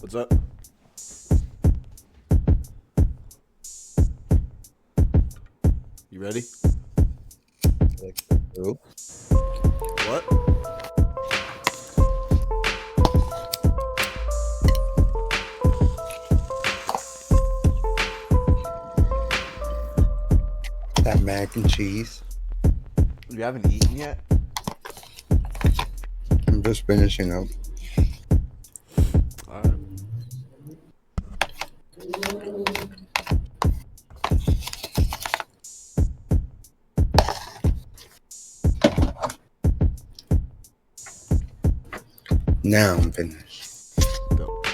What's up? You ready? What? That mac and cheese. You haven't eaten yet? I'm just finishing up. All right. Now I'm finished. Dope.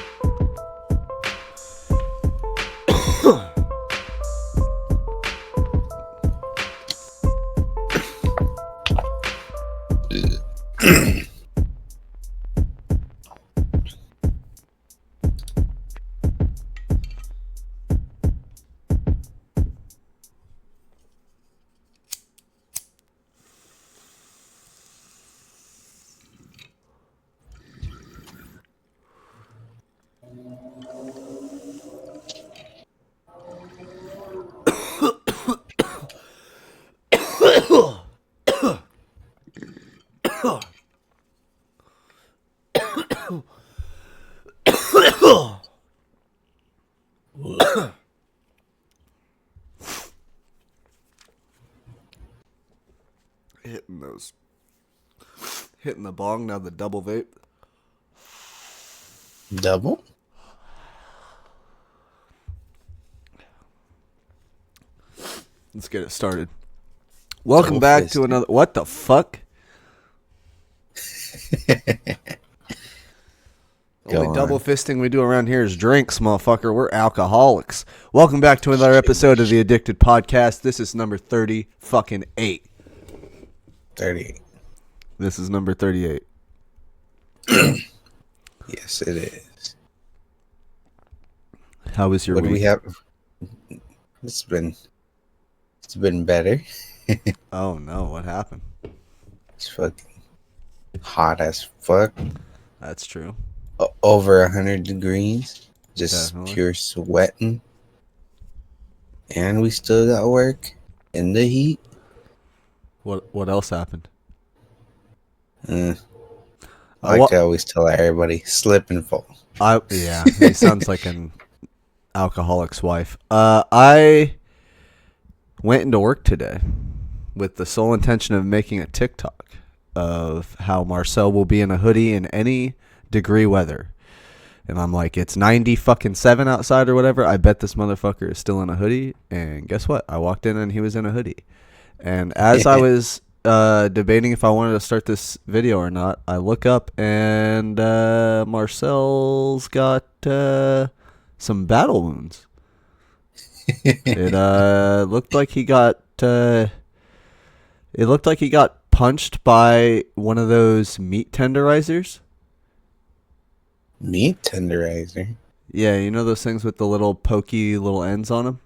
Hitting the bong, now the double vape. Double? Let's get it started. Welcome Double back fisting. to another. What the fuck? Go Only on. double fisting we do around here is drinks, motherfucker. We're alcoholics. Welcome back to another episode of the ADickDid podcast. This is number 38. 38. This is number 38. Yes, it is. How was your What do week? we have? It's been better. Oh no, what happened? It's fucking hot as fuck. That's true. Over 100 degrees. Just Definitely. pure sweating. And we still got work in the heat. What else happened? I like to always tell everybody, slip and fall. Yeah, he sounds like an alcoholic's wife. I went into work today with the sole intention of making a TikTok of how Marcel will be in a hoodie in any degree weather. And I'm like, it's 97 outside or whatever. I bet this motherfucker is still in a hoodie. And guess what? I walked in and he was in a hoodie. And as I was debating if I wanted to start this video or not, I look up and Marcel's got some battle wounds. It looked like he got punched by one of those meat tenderizers. Meat tenderizer. Yeah, you know those things with the little pokey little ends on them?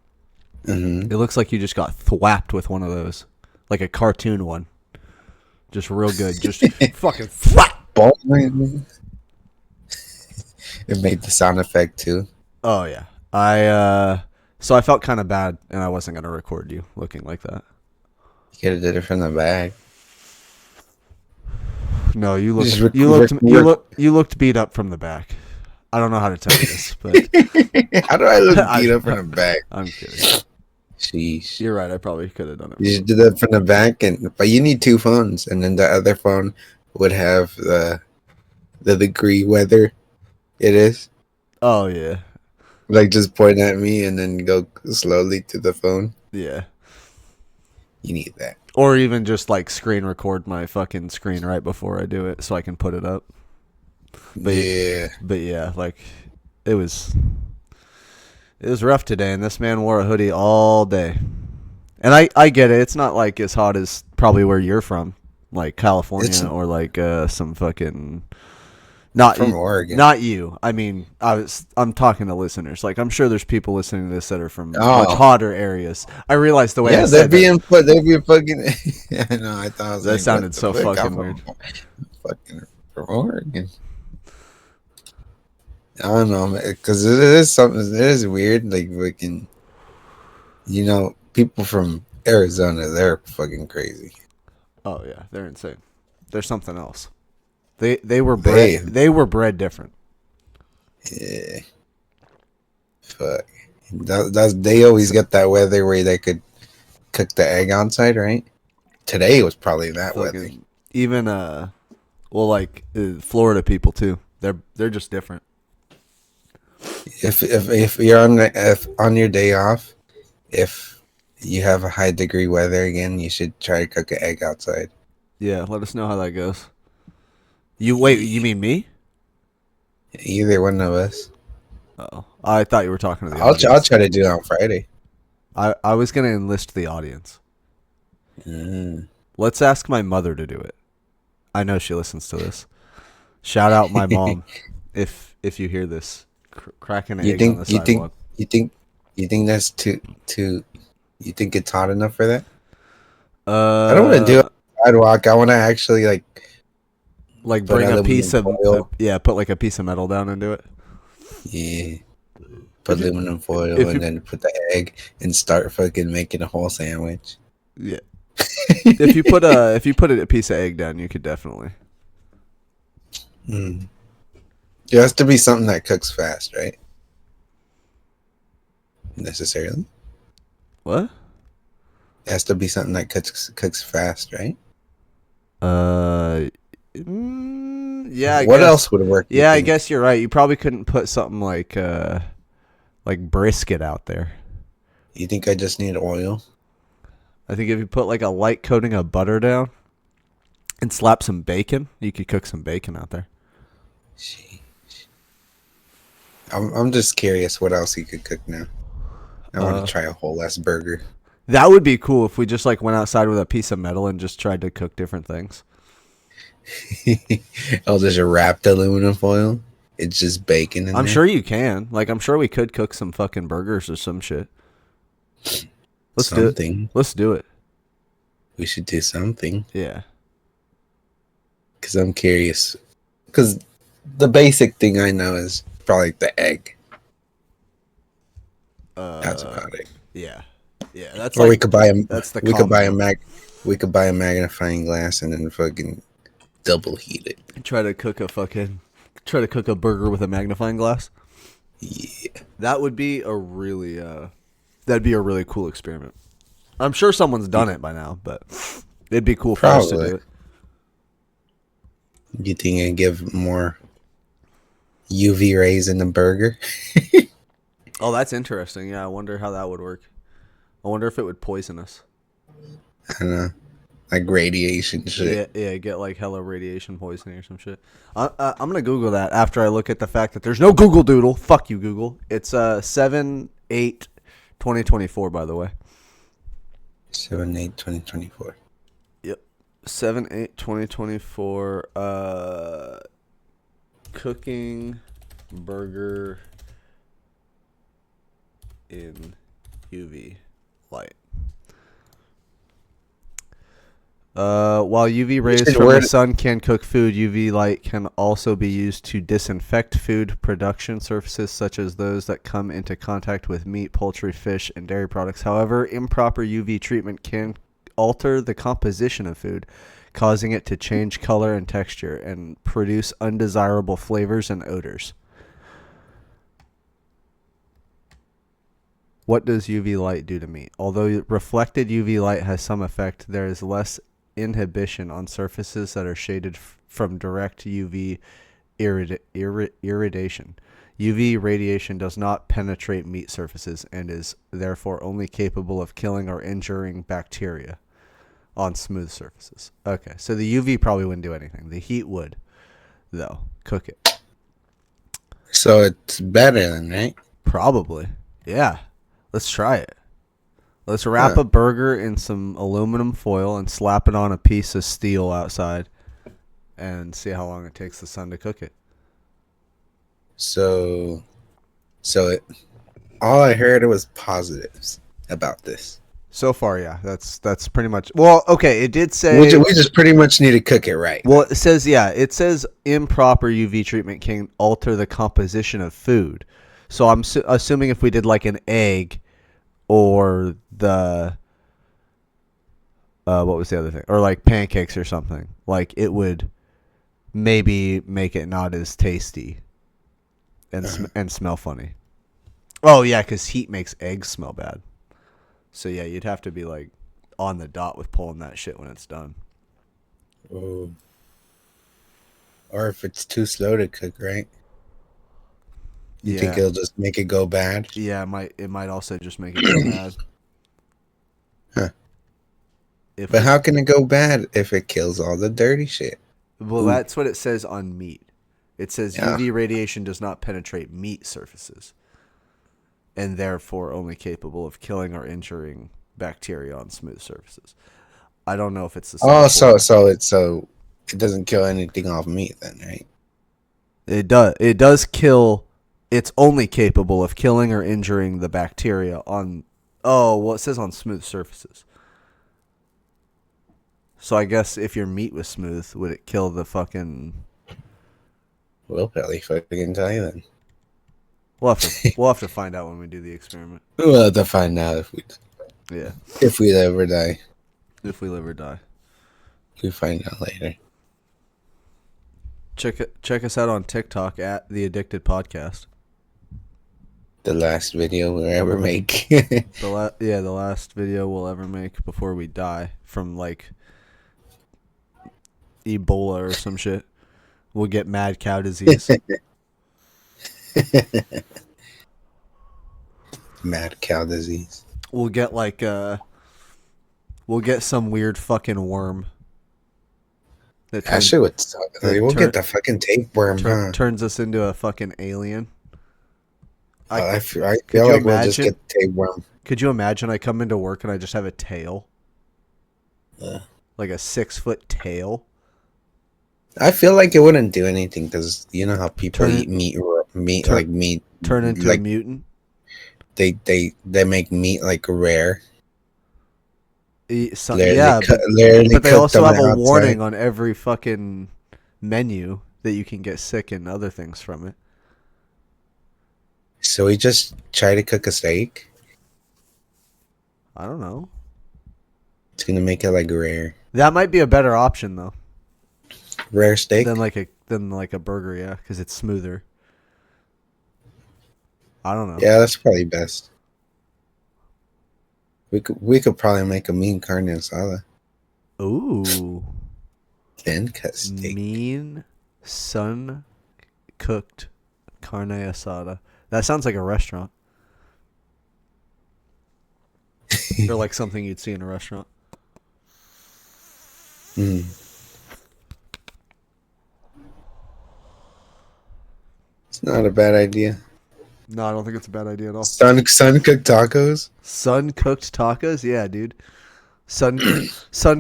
Mm-hmm. It looks like you just got thwapped with one of those. Like a cartoon one. Just real good. Just fucking thwap! Boing. It made the sound effect too. Oh, yeah. So I felt kind of bad, and I wasn't going to record you looking like that. You could have did it from the back. No, you Just looked beat up from the back. I don't know how to tell you this, but How do I look beat up from the back? I'm kidding. Sheesh. You're right. I probably could have done it. You just did that from the back, but you need two phones, and then the other phone would have the degree weather it is. Oh, yeah. Like just point at me and then go slowly to the phone. Yeah. You need that. Or even just like screen record my fucking screen right before I do it so I can put it up. But yeah, like it was rough today, and this man wore a hoodie all day. And I get it. It's not like as hot as probably where you're from, like California or like some fucking not from Oregon. Not you. I mean, I'm talking to listeners. Like I'm sure there's people listening to this that are from much hotter areas. I realized the way I said they'd be fucking. I know. I thought that sounded so fucking weird. Fucking from Oregon. I don't know, because it is something. It is weird. Like fucking, people from Arizona, they're fucking crazy. Oh yeah, they're insane. They're something else. They were bred They, they were bred different. yeah, fuck. They always get that weather where they could cook the egg outside, right? Today was probably that weather. Fucking even well like Florida people too. They're just different. If you're if on your day off, if you have a high degree weather again, you should try to cook an egg outside. Yeah, let us know how that goes. You mean me? Either one of us. Oh, I thought you were talking to the I'll audience. try to do it on Friday. I was gonna enlist the audience. Mm. Let's ask my mother to do it. I know she listens to this. Shout out my mom, if you hear this, cracking you eggs on the think you think sidewalk. you think you think that's too you think it's hot enough for that? I don't want to do it Uh, on the sidewalk. I want to actually like put bring a piece aluminum of foil. yeah, put like a piece of metal down and do it. Yeah, If put you aluminum foil if and you then put the egg and start fucking making a whole sandwich. yeah if you put a piece of egg down, you could definitely. Mm. It has to be something that cooks fast, right? Necessarily. What? It has to be something that cooks fast, right? Uh, yeah, I What guess. else would work? You Yeah, I think? guess you're right. You probably couldn't put something like brisket out there. You think I just need oil? I think if you put like a light coating of butter down and slap some bacon, you could cook some bacon out there. Gee. I'm just curious what else he could cook now. I want to Uh, try a whole ass burger. that would be cool if we just like went outside with a piece of metal and just tried to cook different things. I'll just wrapped aluminum foil. It's just bacon in I'm there. sure you can. Like, I'm sure we could cook some fucking burgers or some shit. Let's do it. Something. Let's do it. We should do something Yeah. because I'm curious. Because the basic thing I know is probably the egg. That's about it. Yeah. Yeah. That's Or like we could buy a that's the we could buy a common one. we could buy a magnifying glass and then fucking double heat it. Try to cook a burger with a magnifying glass. Yeah. That would be a really that'd be a really cool experiment. I'm sure someone's done it by now, but it'd be cool for us to Probably. do it. You think it'd give more UV rays in the burger? Oh, that's interesting. Yeah, I wonder how that would work. I wonder if it would poison us. I don't know. Like radiation shit. Yeah, get like hella radiation poisoning or some shit. I'm gonna Google that after I look at the fact that there's no Google Doodle. Fuck you, Google. It's 7/8/2024, by the way. 7/8/2024. Yep, 7/8/2024. Cooking burger in UV light. While UV rays should from the word- sun can cook food, UV light can also be used to disinfect food production surfaces such as those that come into contact with meat, poultry, fish, and dairy products. However, improper UV treatment can alter the composition of food, causing it to change color and texture and produce undesirable flavors and odors. What does UV light do to meat? Although reflected UV light has some effect, there is less inhibition on surfaces that are shaded from direct UV irradiation. UV radiation does not penetrate meat surfaces and is therefore only capable of killing or injuring bacteria on smooth surfaces. Okay, so the UV probably wouldn't do anything. The heat would, though. Cook it. So it's better than, right? Probably. Yeah. Let's try it. Let's wrap Huh. a burger in some aluminum foil and slap it on a piece of steel outside and see how long it takes the sun to cook it. So all I heard was positives about this. So far, yeah. That's pretty much. Well, okay. It did say. We just pretty much need to cook it right. Well, it says, yeah, it says improper UV treatment can alter the composition of food. So I'm assuming if we did like an egg or the, what was the other thing? Or like pancakes or something, like it would maybe make it not as tasty and smell funny. Oh, yeah, because heat makes eggs smell bad. So, yeah, you'd have to be like on the dot with pulling that shit when it's done. Oh. Or if it's too slow to cook, right? You think it'll just make it go bad? Yeah, it might also just make it go bad. Huh. But how can it go bad if it kills all the dirty shit? Well, that's what it says on meat. It says Yeah. UV radiation does not penetrate meat surfaces, and therefore only capable of killing or injuring bacteria on smooth surfaces. I don't know if it's the same. Oh, so it doesn't kill anything off meat then, right? It does. It does kill. It's only capable of killing or injuring the bacteria on. Oh, well, it says on smooth surfaces. So I guess if your meat was smooth, would it kill the fucking? We'll probably fucking tell you then. We'll have to find out when we do the experiment. We'll have to find out if we ever die. If we live or die. We find out later. Check us out on TikTok at the ADickDid Podcast. The last video we'll ever make. The last video we'll ever make before we die from like Ebola or some shit. We'll get mad cow disease. Mad cow disease. We'll get like we'll get some weird fucking worm. That shit would suck. We'll get the fucking tapeworm, turns us into a fucking alien. I feel like we'll just get the tapeworm. Could you imagine I come into work and I just have a tail? Like a 6-foot tail? I feel like it wouldn't do anything because you know how people eat meat. Turn into a mutant? They make meat like rare. But they also have a warning on every fucking menu that you can get sick and other things from it. So we just try to cook a steak? I don't know. It's gonna make it like rare. That might be a better option though. Rare steak? Than like a burger, yeah, because it's smoother. I don't know. Yeah, that's probably best. We could probably make a mean carne asada. Ooh. Thin cut steak. Mean sun cooked carne asada. That sounds like a restaurant. Or like something you'd see in a restaurant. Mm. It's not a bad idea. No, I don't think it's a bad idea at all. Sun cooked tacos? Sun cooked tacos? Yeah, dude. Sun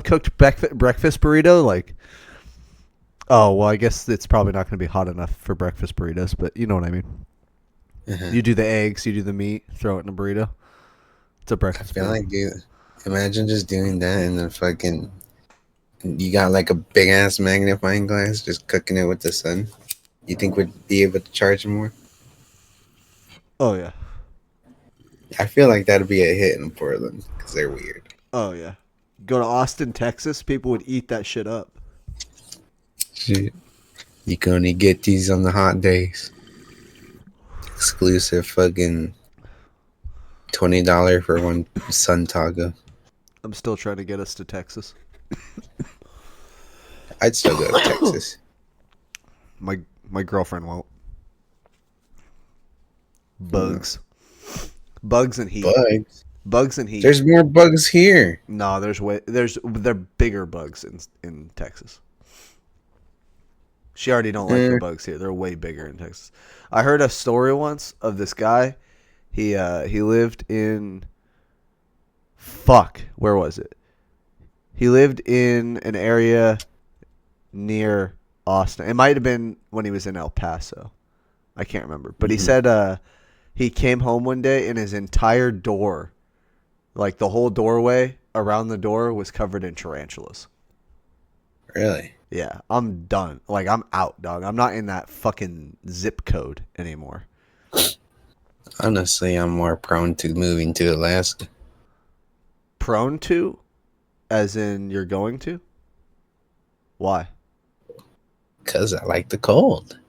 cooked breakfast burrito? Like, oh, well, I guess it's probably not going to be hot enough for breakfast burritos, but you know what I mean. Uh-huh. You do the eggs, you do the meat, throw it in a burrito. It's a breakfast burrito. I feel like, dude, imagine just doing that and then fucking, you got like a big ass magnifying glass just cooking it with the sun. You think we'd be able to charge more? Oh, yeah. I feel like that'd be a hit in Portland because they're weird. Oh, yeah. Go to Austin, Texas, people would eat that shit up. Shit. You can only get these on the hot days. Exclusive fucking $20 for one sun taco. I'm still trying to get us to Texas. I'd still go to Texas. My girlfriend won't. Bugs. Bugs and heat. Bugs and heat. There's more bugs here. No, they're bigger bugs in Texas. She already don't like the bugs here. They're way bigger in Texas. I heard a story once of this guy. He lived in where was it? He lived in an area near Austin. It might have been when he was in El Paso. I can't remember. But he said he came home one day and his entire door Like the whole doorway around the door was covered in tarantulas. Really? Yeah, I'm done. Like I'm out, dog. I'm not in that fucking zip code anymore. Honestly, I'm more prone to moving to Alaska. Prone to, as in you're going to? Why? Because I like the cold.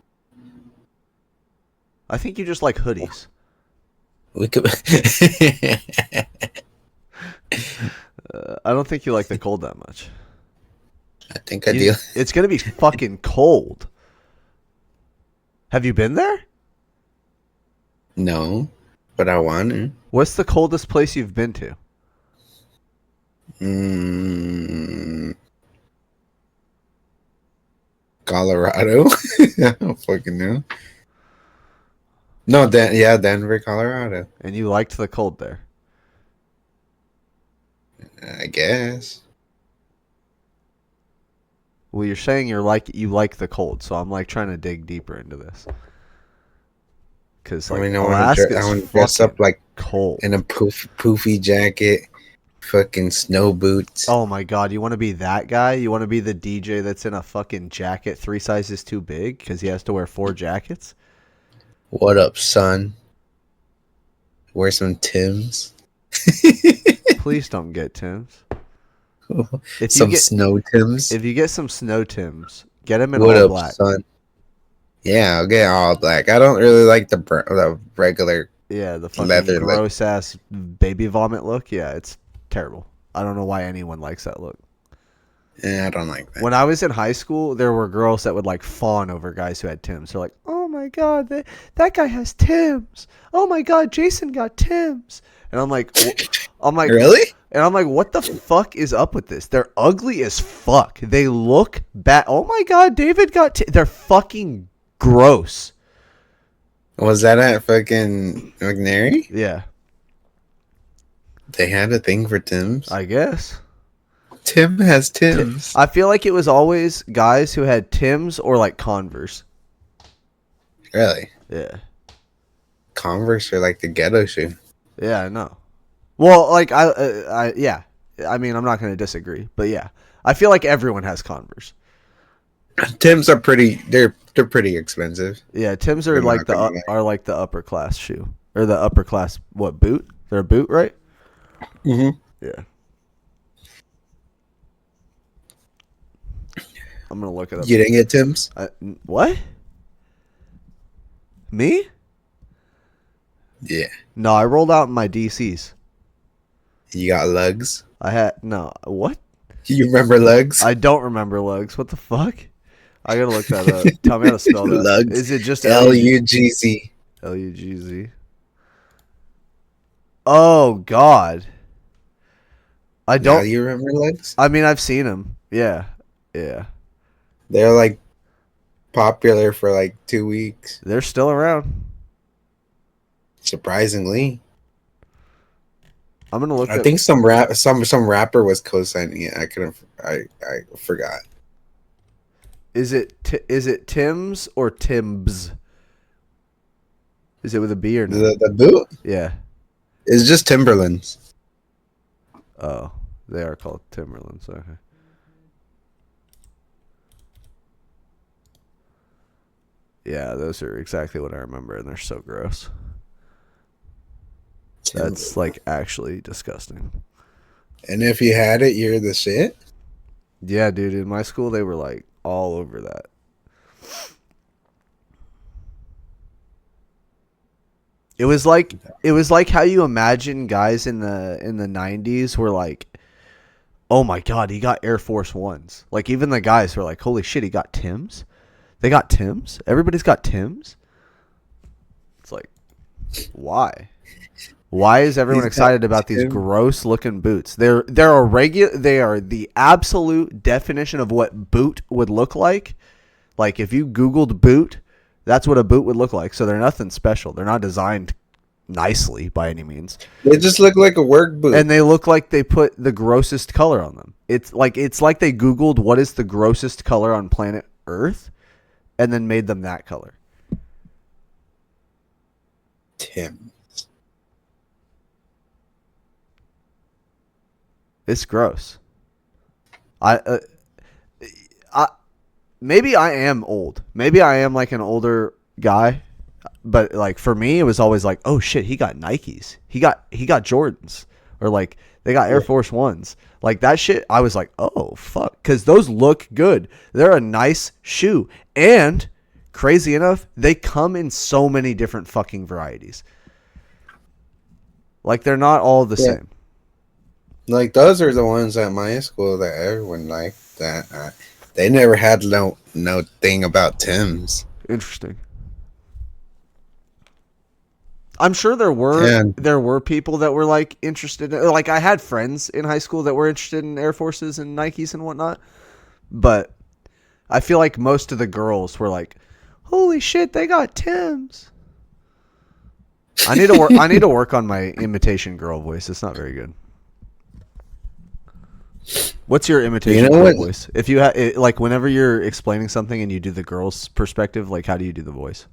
I think you just like hoodies. We could. I don't think you like the cold that much. I think I do. It's gonna be fucking cold. Have you been there? No, but I want to. What's the coldest place you've been to? Colorado. I don't fucking know. No, Denver, Colorado. And you liked the cold there. I guess. Well, you're saying you like the cold, so I'm like trying to dig deeper into this. Because like I Alaska's want to dress up like cold. in a poofy jacket, fucking snow boots. Oh my god, you want to be that guy? You want to be the DJ that's in a fucking jacket 3 sizes too big because he has to wear 4 jackets? What up, son? Wear some Tims. Please don't get Tims. Snow Tims. If you get some snow Tims, get them in What all up, black. son? Yeah, I'll get all black. I don't really like the regular. Yeah, the fucking Leather gross ass baby vomit look. Yeah, it's terrible. I don't know why anyone likes that look. Yeah, I don't like that. When I was in high school, there were girls that would like fawn over guys who had Tims. They're like, "Oh my god, that guy has Tims. Oh my god, Jason got Tims." And I'm like, Really? And I'm like, what the fuck is up with this? They're ugly as fuck. They look bad. Oh my god, David got they're fucking gross. Was that at fucking McNary? Yeah, They had a thing for Tims. I guess. Tim has Tims. I feel like it was always guys who had Tims or like Converse. Really? Yeah. Converse are like the ghetto shoe. Yeah, I know. Well, like yeah. I mean, I'm not going to disagree, but yeah, I feel like everyone has Converse. Tims are pretty. They're pretty expensive. Yeah, Tims are like the upper class shoe or the upper class boot? They're a boot, right? Mm-hmm. Yeah. I'm gonna look it up. You didn't get Tims? What? Me? Yeah. No, I rolled out in my DCs. You got lugs? I had no. What? You remember lugs? I don't remember lugs. What the fuck? I gotta look that up. Tell me how to spell that. Lugs. Is it just Lugz? Lugz? Oh God. I don't. Now you remember lugs? I mean, I've seen them. Yeah, yeah. They're like popular for like 2 weeks. They're still around. Surprisingly. I'm gonna look. I think some rapper was co-signing it. I forgot. Is it Tim's or Timbs? Is it with a B or no? The boot? Yeah. It's just Timberlands. Oh, they are called Timberlands. Okay. Yeah, those are exactly what I remember, and they're so gross. That's like actually disgusting. And if you had it, you're the shit? Yeah, dude. In my school, they were like all over that. It was like how you imagine guys in the 90s were like, oh my god, he got Air Force Ones. Like even the guys were like, holy shit, he got Tims. They got Tims. Everybody's got Tims. It's like, why? Why is everyone excited about these gross looking boots? They are the absolute definition of what boot would look like. Like if you Googled boot, that's what a boot would look like. So they're nothing special. They're not designed nicely by any means. They just look like a work boot. And they look like they put the grossest color on them. It's like they Googled what is the grossest color on planet Earth and then made them that color. Tim. It's gross. I, uh, I maybe I am old. Maybe I am like an older guy, but like for me, it was always like, oh shit, he got Nikes. He got Jordans, or like they got Air Force Ones. Like that shit, I was like, oh fuck, because those look good. They're a nice shoe, and crazy enough, they come in so many different fucking varieties. Like they're not all the Yeah. same. Like those are the ones at my school that everyone liked. That they never had no thing about Tim's. Interesting. I'm sure there And were people that were like interested in, like I had friends in high school that were interested in Air Forces and Nikes and whatnot, but I feel like most of the girls were like, "Holy shit, they got Tim's." I need to work. I need to work on my imitation girl voice. It's not very good. What's your imitation girl what? voice? If you like, whenever you're explaining something and you do the girl's perspective, like how do you do the voice?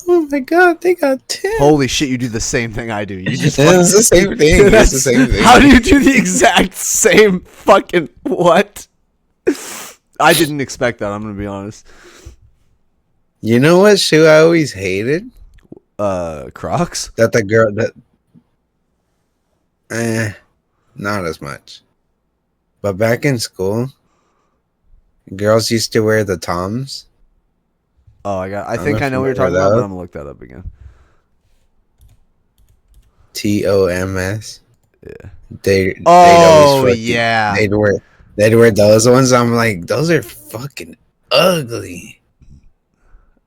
Oh my god, they got Tim's. Holy shit, you do the same thing I do. You just It's the same thing. It's the same thing. How do you do the exact same fucking what? I didn't expect that, I'm gonna be honest. You know what shoe I always hated? Crocs? That the girl that not as much. But back in school, girls used to wear the Toms. Oh, I don't think know I if know you what you're remember talking about, but those. I'm gonna look that up again. TOMS. Yeah. They'd Oh always yeah. they'd wear those ones. I'm like, those are fucking ugly.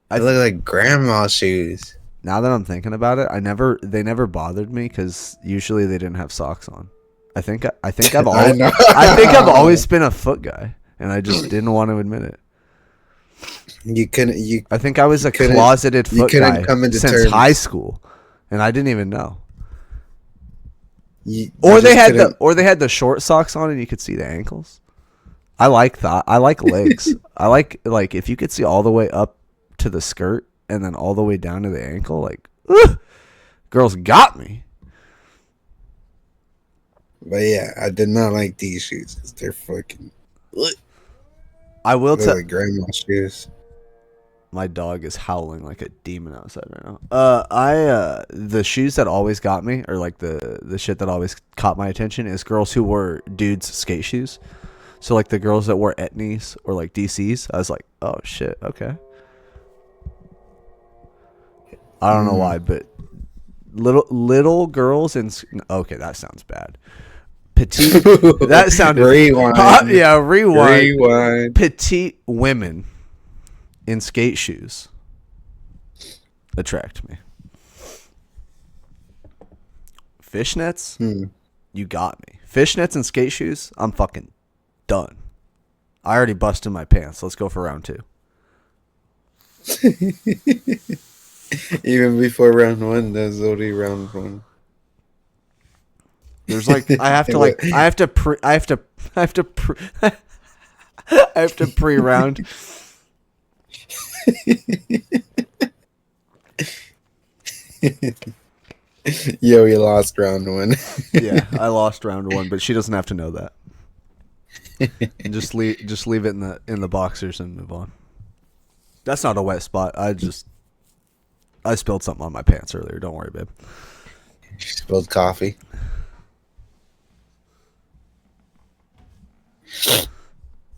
They look like grandma shoes. Now that I'm thinking about it, they never bothered me because usually they didn't have socks on. I think I've I know. I think I've always been a foot guy, and I just didn't want to admit it. I think I was a closeted foot guy since terms. high school, and I didn't even know. You They had the short socks on, and you could see the ankles. I like that. I like legs. I like if you could see all the way up to the skirt and then all the way down to the ankle. Like, girls got me. But yeah, I did not like these shoes. They're fucking. I will They're tell. like grandma shoes. My dog is howling like a demon outside right now. The shoes that always got me, or like the shit that always caught my attention, is girls who wore dudes skate shoes. So like the girls that wore Etnies or like DCs, I was like, oh shit, okay. I don't know why, but little girls in okay, that sounds bad. Petite, that sounded rewind. Yeah, rewind. Rewind. Petite women in skate shoes attract me. Fishnets, you got me. Fishnets and skate shoes, I'm fucking done. I already busted my pants. Let's go for round 2. Even before round 1, there's already round 1. There's like I have to pre-round. Yo, you lost round 1. Yeah, I lost round 1, but she doesn't have to know that. And just leave it in the boxers and move on. That's not a wet spot. I spilled something on my pants earlier. Don't worry, babe. She spilled coffee.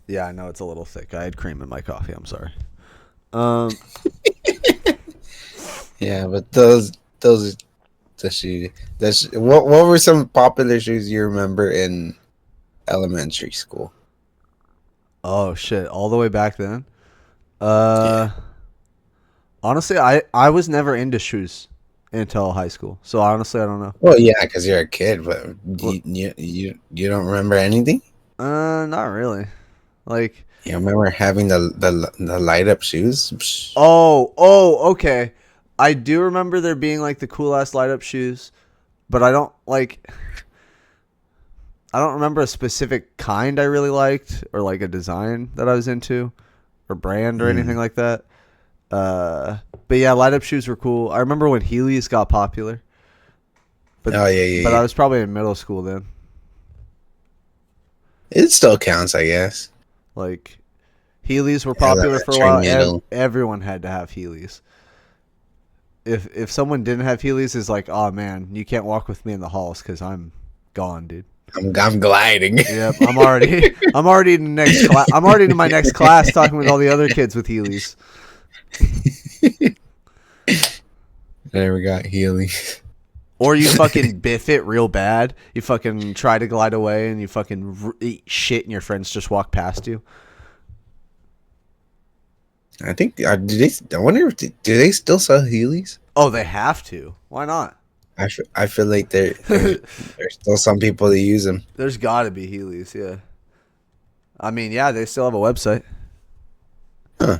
Yeah, I know it's a little thick. I had cream in my coffee. I'm sorry. Yeah, but those the shoes. What were some popular shoes you remember in elementary school? Oh shit! All the way back then. Honestly, I was never into shoes until high school. So honestly, I don't know. Well, yeah, because you're a kid, but you don't remember anything? Not really. Like, you remember having the light up shoes? Psh. Oh, okay. I do remember there being like the cool ass light up shoes, but I don't remember a specific kind I really liked or like a design that I was into or brand or anything like that. But yeah, light up shoes were cool. I remember when Heelys got popular. But Oh yeah, but I yeah. was probably in middle school then. It still counts, I guess. Like Heelys were popular for a Elementary, while. middle. Everyone had to have Heelys. If someone didn't have Heelys, it's like, oh man, you can't walk with me in the halls because I'm gone, dude. I'm gliding. Yep, I'm already in the next class. I'm already in my next class talking with all the other kids with Heelys. There we got Healy. Or you fucking biff it real bad. You fucking try to glide away and you fucking eat shit and your friends just walk past you. I think. I wonder if do they still sell Heelys? Oh, they have to. Why not? I feel like there's still some people that use them. There's got to be Heelys, yeah. I mean, yeah, they still have a website. Huh.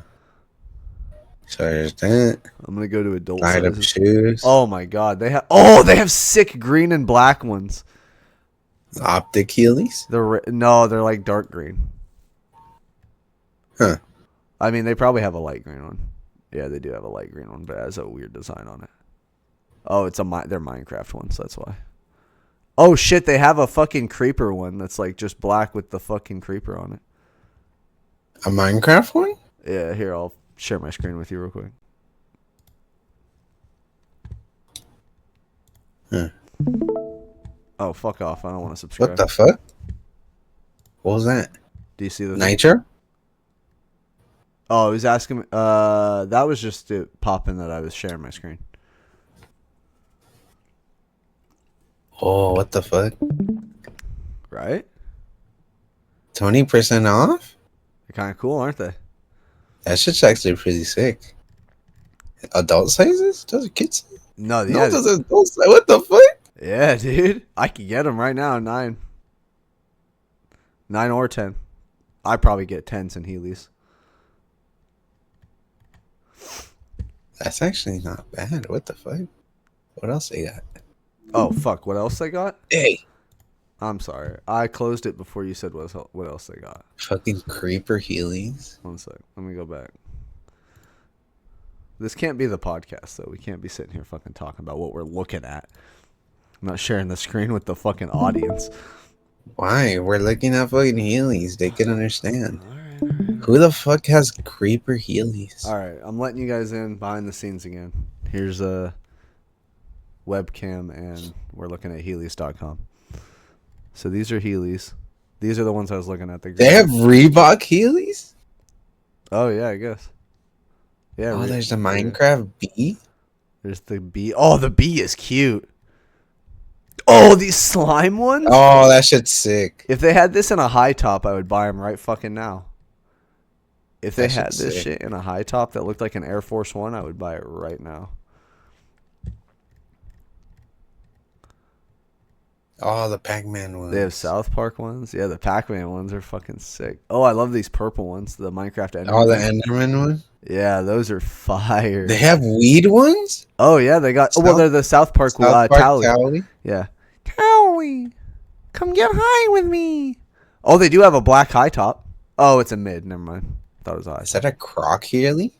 So there's that. I'm gonna go to adult Light up sizes. shoes. Oh my god, they have sick green and black ones. Optic Heelys. They're like dark green. Huh. I mean, they probably have a light green one. Yeah, they do have a light green one, but it has a weird design on it. Oh, they're Minecraft ones. That's why. Oh shit, they have a fucking creeper one that's like just black with the fucking creeper on it. A Minecraft one? Yeah, here I'll share my screen with you real quick. Huh. Oh, fuck off! I don't want to subscribe. What the fuck? What was that? Do you see the thing? Nitro? Oh, he was asking me. That was just it popping that I was sharing my screen. Oh, what the fuck? Right? 20% off? They're kind of cool, aren't they? That shit's actually pretty sick. Adult sizes? Those are kids. No, No, yeah, those are adult sizes. What the fuck? yeah, dude. I could get them right now. 9 or 10. I probably get 10s and Heelys. That's actually not bad. What the fuck? What else they got? Oh fuck! What else they got? Hey, I'm sorry. I closed it before you said what else they got. fucking creeper Heelys. 1 sec. Let me go back. This can't be the podcast though. We can't be sitting here fucking talking about what we're looking at. I'm not sharing the screen with the fucking audience. Why? We're looking at fucking Heelys. They can understand. All right. Who the fuck has creeper Heelys? All right. I'm letting you guys in behind the scenes again. Here's a webcam and we're looking at Heelys.com. So these are Heelys. These are the ones I was looking at. They have Reebok Heelys? Oh yeah, I guess. Yeah. Oh, there's a Minecraft bee? There's the bee. Oh, the bee is cute. Oh, these slime ones? Oh, that shit's sick. If they had this in a high top, I would buy them right fucking now. If they That had shit's this sick. shit in a high top that looked like an Air Force One, I would buy it right now. Oh, the Pac-Man ones. They have South Park ones. Yeah, the Pac-Man ones are fucking sick. Oh, I love these purple ones. The Minecraft Enderman. Oh, the Enderman one? Yeah, those are fire. They have weed ones? Oh, yeah, they got... well, they're the South Park, South Park Towley. Towley? Yeah. Towley, come get high with me. Oh, they do have a black high top. Oh, it's a mid. Never mind. Thought it was a high. Is that a Croc Heeley?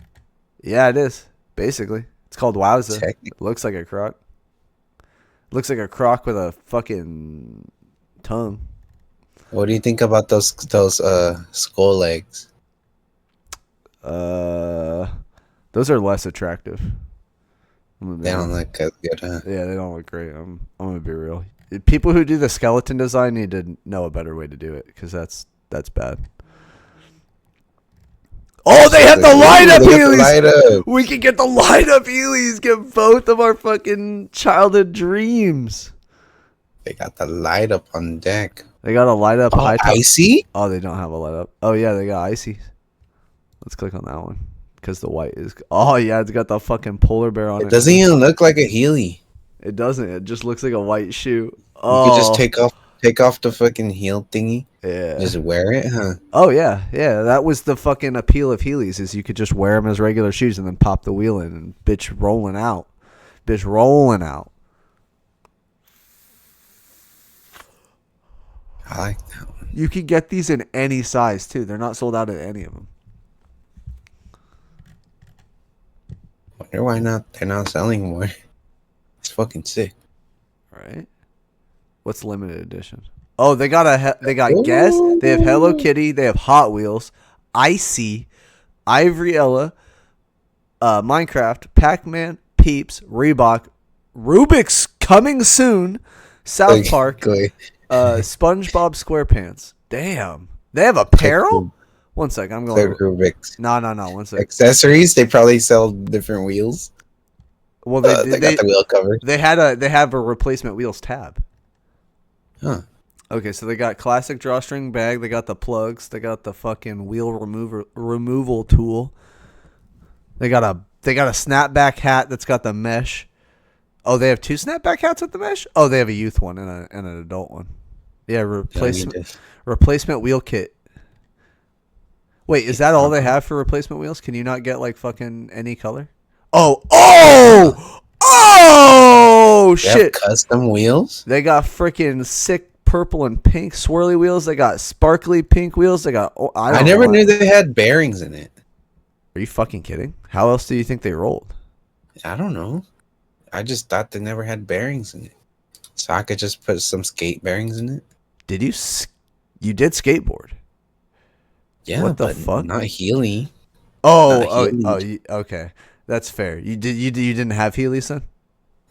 Yeah, it is. Basically. It's called Wowza. Technically. It looks like a croc. Looks like a croc with a fucking tongue. What do you think about those skull legs? Those are less attractive. They don't look as good, huh? Yeah, they don't look great. I'm gonna be real. People who do the skeleton design need to know a better way to do it because that's bad. Oh, they have the light up Heelys. We can get the light up Heelys. Get both of our fucking childhood dreams. They got the light up on deck. They got a light up high top. Icy? Oh, they don't have a light up. Oh yeah, they got icy. Let's click on that one because the white is. Oh yeah, it's got the fucking polar bear on it. It doesn't even look like a Heeley. It doesn't. It just looks like a white shoe. You Oh, could just take off the fucking heel thingy. yeah. Just wear it, huh? Oh yeah, yeah. That was the fucking appeal of Heelys is you could just wear them as regular shoes and then pop the wheel in and bitch rolling out. I like that one. You can get these in any size too. They're not sold out at any of them. Wonder why not? They're not selling more. It's fucking sick. right? What's limited edition? Oh, they got they got Guess. They have Hello Ooh. Kitty. They have Hot Wheels, Icy, Ivoriella, Minecraft, Pac-Man, Peeps, Reebok, Rubik's coming soon, South Park, Exactly. SpongeBob SquarePants. Damn, they have Click, apparel. One sec, I'm going. click Rubik's. No. One sec. Accessories, they probably sell different wheels. Well, They got the wheel covers. they have a replacement wheels tab. Huh. Okay, so they got classic drawstring bag. They got the plugs. They got the fucking wheel removal tool. They got a snapback hat that's got the mesh. Oh, they have two snapback hats with the mesh. Oh, they have a youth one and an adult one. Yeah, replacement wheel kit. Wait, is that all they have for replacement wheels? Can you not get like fucking any color? Oh They have shit! custom wheels. They got freaking sick purple and pink swirly wheels. They got sparkly pink wheels. They got. I never knew they had bearings in it. Are you fucking kidding? How else do you think they rolled? I don't know. I just thought they never had bearings in it, so I could just put some skate bearings in it. Did you? You did skateboard. Yeah, What the but fuck? not Healy. Okay. That's fair. You didn't have Heelys then?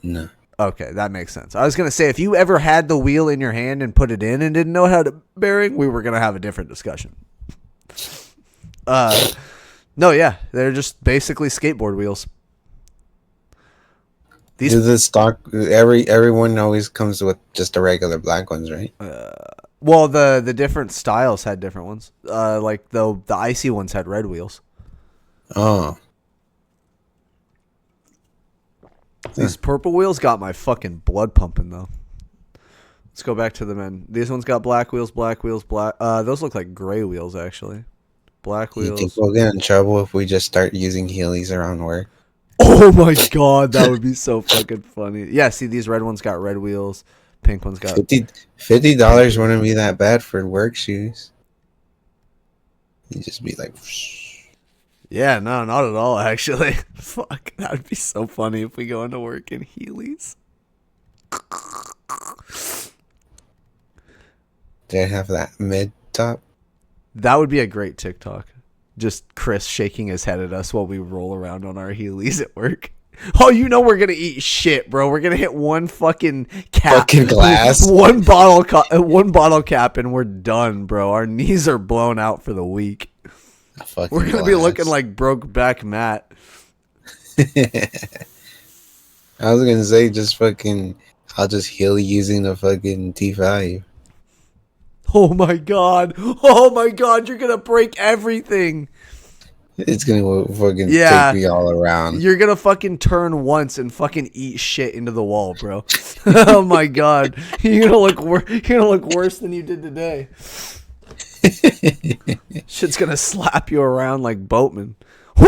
No. Okay, that makes sense. I was gonna say if you ever had the wheel in your hand and put it in and didn't know how to bearing, we were gonna have a different discussion. No, yeah, they're just basically skateboard wheels. Do the stock everyone always comes with just the regular black ones, right? Well, the different styles had different ones. Like the icy ones had red wheels. Oh. These purple wheels got my fucking blood pumping though. Let's go back to the men. These ones got black wheels. Those look like gray wheels actually. Black You think wheels. we'll get in trouble if we just start using Heelys around work? Oh my god, that would be so fucking funny. Yeah, see these red ones got red wheels. Pink ones got $50 wouldn't be that bad for work shoes. You just be like, Yeah, no, not at all actually. Fuck, that would be so funny if we go into work in Heelys. they have that mid top. That would be a great TikTok. Just Chris shaking his head at us while we roll around on our Heelys at work. Oh, you know we're gonna eat shit, bro. We're gonna hit one fucking cap, Fucking glass. one bottle cap, and we're done, bro. Our knees are blown out for the week. We're gonna be looking like Brokeback Matt. I was gonna say just fucking. I'll just heal using the fucking T5. Oh my god! Oh my god! You're gonna break everything. It's gonna fucking take me all around. You're gonna fucking turn once and fucking eat shit into the wall, bro. Oh my god! You're gonna look worse than you did today. Shit's gonna slap you around like Boatman. I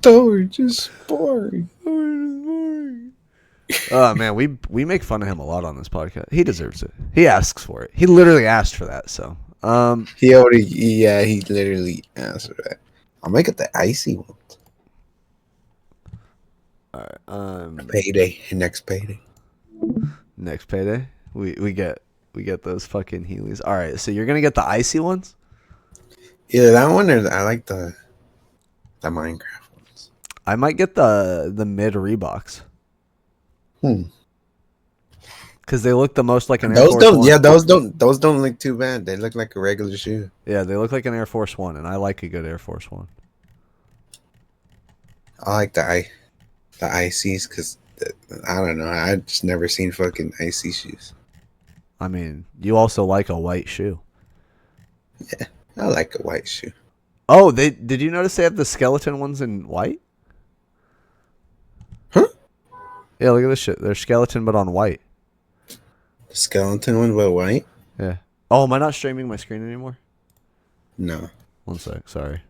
thought we were just sparring. Oh man, we make fun of him a lot on this podcast. He deserves it. He asks for it. He literally asked for that. So, He literally asked for that. I'll make it the icy one. all right. Payday, next payday. Next payday, we get those fucking Heelys. All right, so you're gonna get the icy ones. Either that one or I like the Minecraft ones. I might get the mid Reeboks. Because they look the most like an Air Force One. Yeah, those don't look too bad. They look like a regular shoe. Yeah, they look like an Air Force One, and I like a good Air Force One. I like the icies because I don't know. I just never seen fucking icy shoes. I mean, you also like a white shoe. Yeah, I like a white shoe. Oh, did you notice they have the skeleton ones in white? Huh? Yeah, look at this shit. They're skeleton but on white. The skeleton one, but white? Yeah. Oh, am I not streaming my screen anymore? No. One sec. Sorry.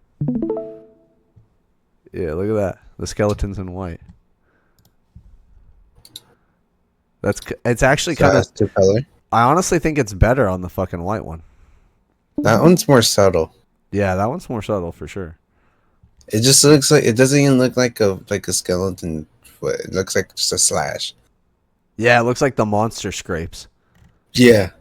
Yeah, look at that. The skeleton's in white. It's actually kind of two color. I honestly think it's better on the fucking white one. That one's more subtle. Yeah, that one's more subtle for sure. It just looks like it doesn't even look like a skeleton but it looks like just a slash. Yeah, it looks like the monster scrapes. Yeah.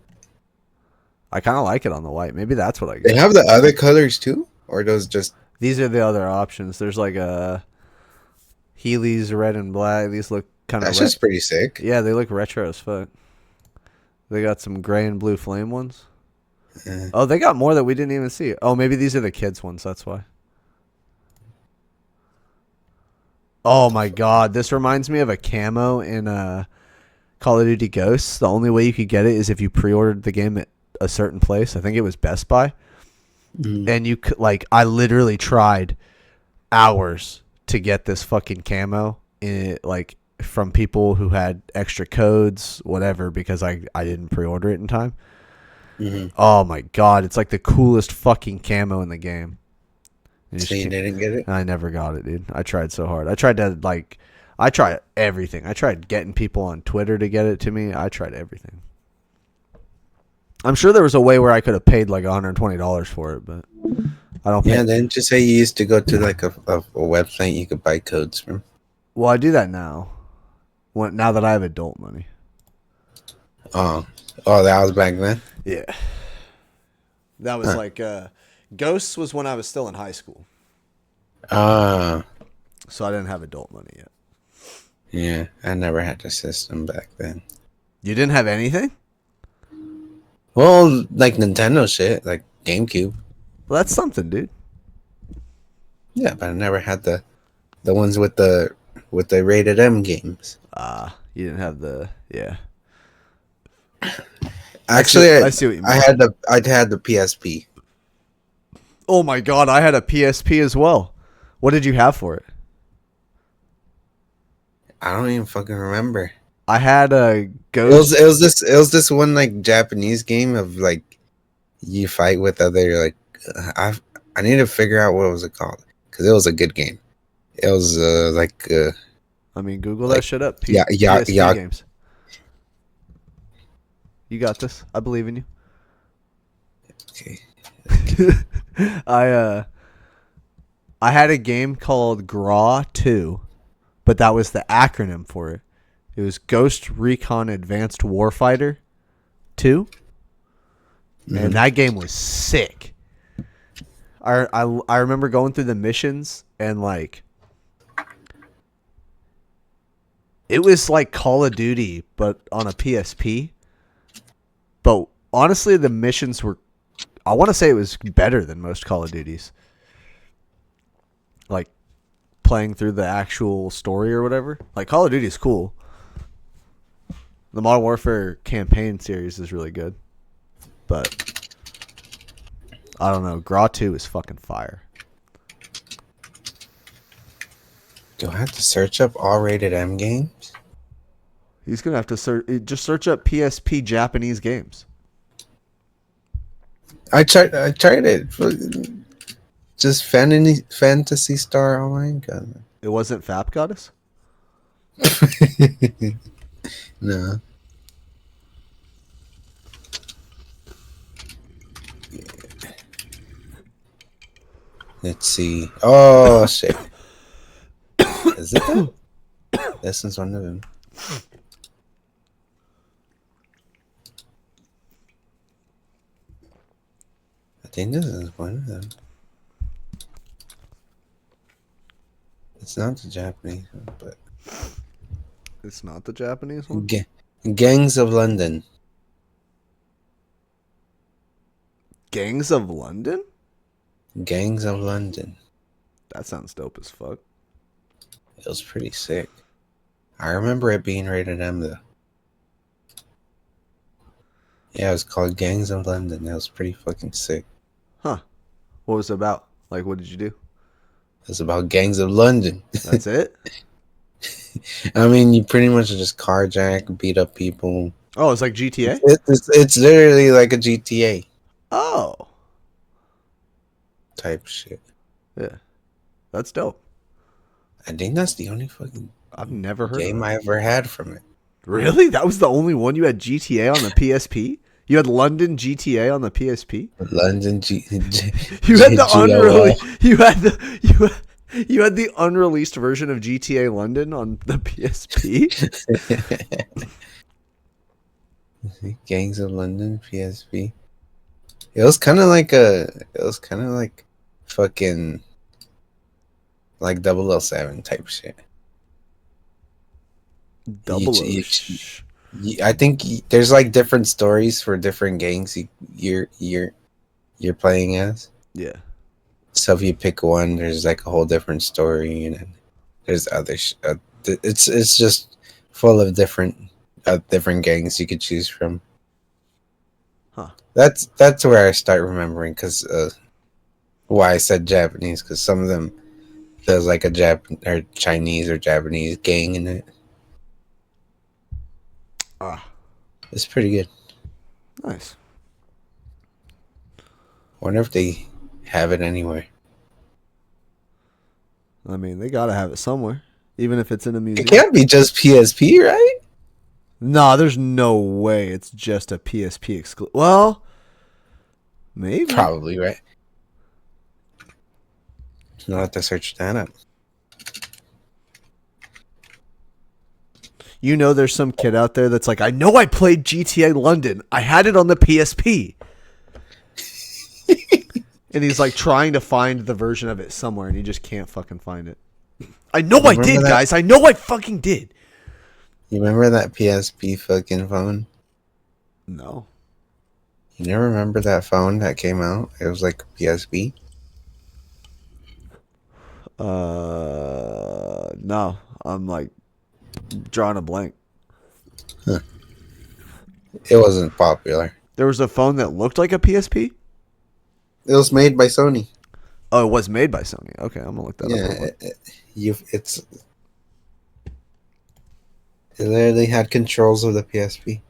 I kind of like it on the white. Maybe that's what I They get. have the other colors too? Or those just... These are the other options. There's like a Heelys red and black. These look kind of That's just pretty sick. Yeah, they look retro as fuck. They got some gray and blue flame ones. Yeah. Oh, they got more that we didn't even see. Oh, maybe these are the kids ones. That's why. Oh my god, this reminds me of a camo in Call of Duty Ghosts. The only way you could get it is if you pre-ordered the game at a certain place. I think it was Best Buy. And you could, like, I literally tried hours to get this fucking camo like from people who had extra codes, whatever, because I didn't pre-order it in time. Oh my god, it's like the coolest fucking camo in the game. So you didn't get it? I never got it, dude. I tried so hard. I tried everything. I tried getting people on Twitter to get it to me. I tried everything. I'm sure there was a way where I could have paid like $120 for it, but I don't. Yeah, didn't you say you used to go to like a website you could buy codes from? Well, I do that now. Now that I have adult money. Oh, that was back then? Yeah. That was like Ghosts was when I was still in high school. So I didn't have adult money yet. Yeah, I never had the system back then. You didn't have anything? Well, like Nintendo shit, like GameCube. Well, that's something, dude. Yeah, but I never had the ones with the rated M games. You didn't have the Actually, I see what you mean. I had the PSP. Oh my god, I had a PSP as well. What did you have for it? I don't even fucking remember. I had a Ghost. It was this one like Japanese game of like you fight with other like I need to figure out what was it called because it was a good game. It was I mean, Google that shit up. PSP games. You got this. I believe in you. Okay. I had a game called GRAW 2, but that was the acronym for it. It was Ghost Recon Advanced Warfighter 2. And that game was sick. I remember going through the missions and like it was like Call of Duty but on a PSP. But honestly, the missions were, I want to say it was better than most Call of Duties. Like playing through the actual story or whatever. Like Call of Duty is cool. The Modern Warfare campaign series is really good. But I don't know. GRAW 2 is fucking fire. Do I have to search up all rated M games? He's going to have to search up PSP Japanese games. I tried it. Just Fantasy Star Online. God. It wasn't Fap Goddess? No. Let's see. Oh shit. Is it that? This is one of them. I think this is one of them. It's not the Japanese one, but It's not the Japanese one? Gangs of London. Gangs of London? Gangs of London. That sounds dope as fuck. It was pretty sick. I remember it being rated M though. Yeah, it was called Gangs of London. That was pretty fucking sick. Huh. What was it about? Like, what did you do? It was about gangs of London. That's it? I mean, you pretty much just carjack, beat up people. Oh, it's like GTA? It's literally like a GTA Oh. type shit. Yeah. That's dope. I think that's the only fucking I've never heard game of I ever had from it. Really? That was the only one you had GTA on the PSP? You had London GTA on the PSP? London You had the unreleased. You had the unreleased version of GTA London on the PSP? Gangs of London PSP. It was kind of like a. It was kind of like fucking like 007 type shit. You, Double O. you, I think there's like different stories for different gangs you're playing as. Yeah. So if you pick one, there's like a whole different story, and then there's other. It's just full of different gangs you could choose from. Huh. That's where I start remembering because why I said Japanese, because some of them there's like a or Chinese or Japanese gang in it. Ah, It's pretty good. nice. Wonder if they have it anywhere. I mean, they gotta have it somewhere, even if it's in a It museum. can't be just PSP, right? Nah, there's no way it's just a PSP exclusive. Well, maybe. Probably, right? I'll have to search that up. You know, there's some kid out there that's like, I know I played GTA London. I had it on the PSP. And he's like trying to find the version of it somewhere, and he just can't fucking find it. I know I did, guys. I know I fucking did. You remember that PSP fucking phone? No. You never remember that phone that came out? It was like PSP. No. I'm like drawing a blank. Huh. It wasn't popular. There was a phone that looked like a PSP. It was made by Sony. Oh, it was made by Sony. Okay, I'm gonna look that up. It literally had controls of the PSP.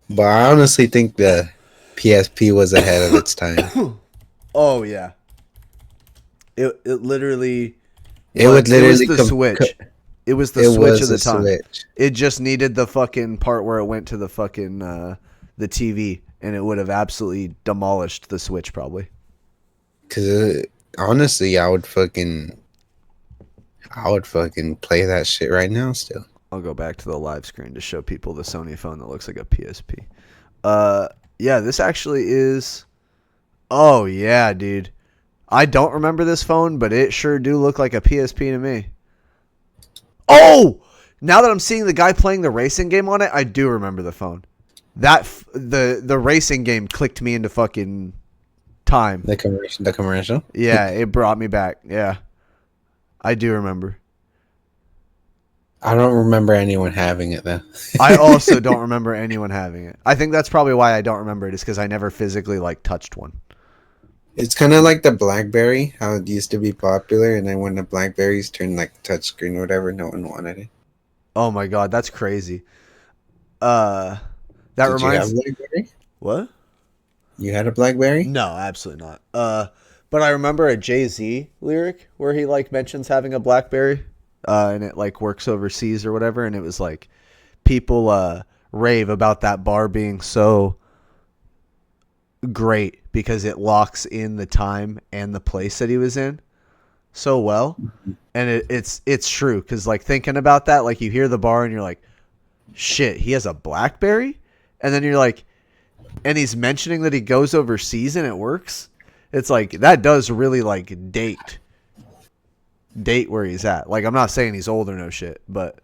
But I honestly think the PSP was ahead of its time. Oh yeah. It literally. It would literally it was the Switch. It was the Switch of the time. Switch. It just needed the fucking part where it went to the fucking the TV, and it would have absolutely demolished the Switch probably. Because honestly, I would fucking play that shit right now still. I'll go back to the live screen to show people the Sony phone that looks like a PSP. Yeah, this actually is. Oh yeah, dude. I don't remember this phone, but it sure do look like a PSP to me. Oh! Now that I'm seeing the guy playing the racing game on it, I do remember the phone. The racing game clicked me into fucking time. The commercial? Yeah, it brought me back. Yeah. I do remember. I don't remember anyone having it though. I also don't remember anyone having it. I think that's probably why I don't remember it, is because I never physically touched one. It's kind of like the BlackBerry, how it used to be popular, and then when the BlackBerries turned touchscreen or whatever, no one wanted it. Oh my god, that's crazy. That Did reminds. You have a BlackBerry? What? You had a BlackBerry? No, absolutely not. But I remember a Jay-Z lyric where he mentions having a BlackBerry, and it works overseas or whatever, and it was people rave about that bar being so great because it locks in the time and the place that he was in so well. And it's true, because thinking about that, you hear the bar and you're like, shit, he has a BlackBerry? And then you're like, and he's mentioning that he goes overseas and it works. It's that does really date where he's at. I'm not saying he's old or no shit, but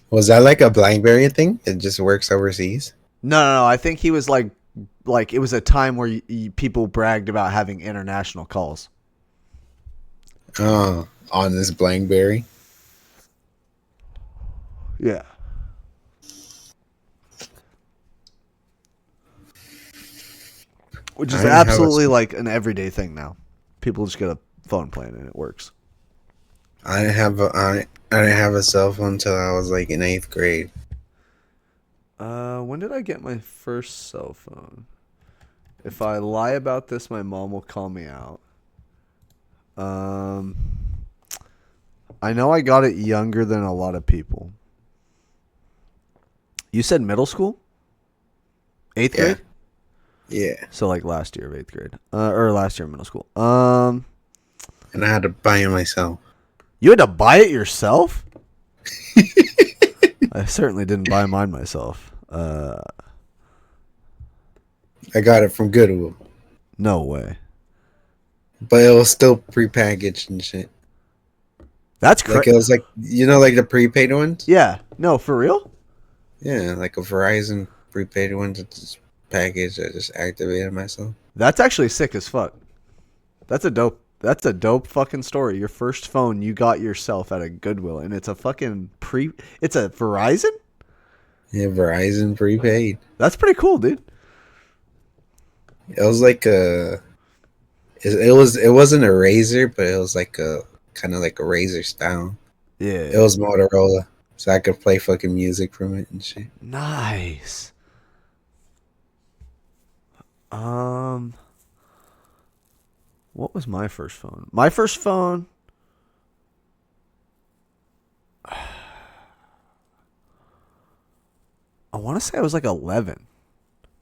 Was that a BlackBerry thing? It just works overseas? no. I think he was it was a time where people bragged about having international calls. Oh, on this BlackBerry? Yeah. Which is absolutely an everyday thing now. People just get a phone plan and it works. I didn't have a cell phone until I was in 8th grade. When did I get my first cell phone? If I lie about this, my mom will call me out. I know I got it younger than a lot of people. You said middle school? 8th grade? Yeah, So like last year of 8th grade, or last year of middle school. and I had to buy it myself. You had to buy it yourself? I certainly didn't buy mine myself. I got it from Goodwill, No way. but it was still prepackaged and shit. That's Like crazy. it was like like the prepaid ones. Yeah. No, for real? Yeah, like a Verizon prepaid ones. It's just packaged. I just activated myself. That's actually sick as fuck. That's a dope. That's a dope fucking story. Your first phone you got yourself at a Goodwill, and it's a fucking pre. It's a Verizon. Yeah, Verizon prepaid. That's pretty cool, dude. It was like a. It wasn't a Razor, but it was like a kind of like a Razor style. It Yeah. was Motorola, so I could play fucking music from it and shit. Nice. Um, what was my first phone? My first phone. I want to say I was like 11,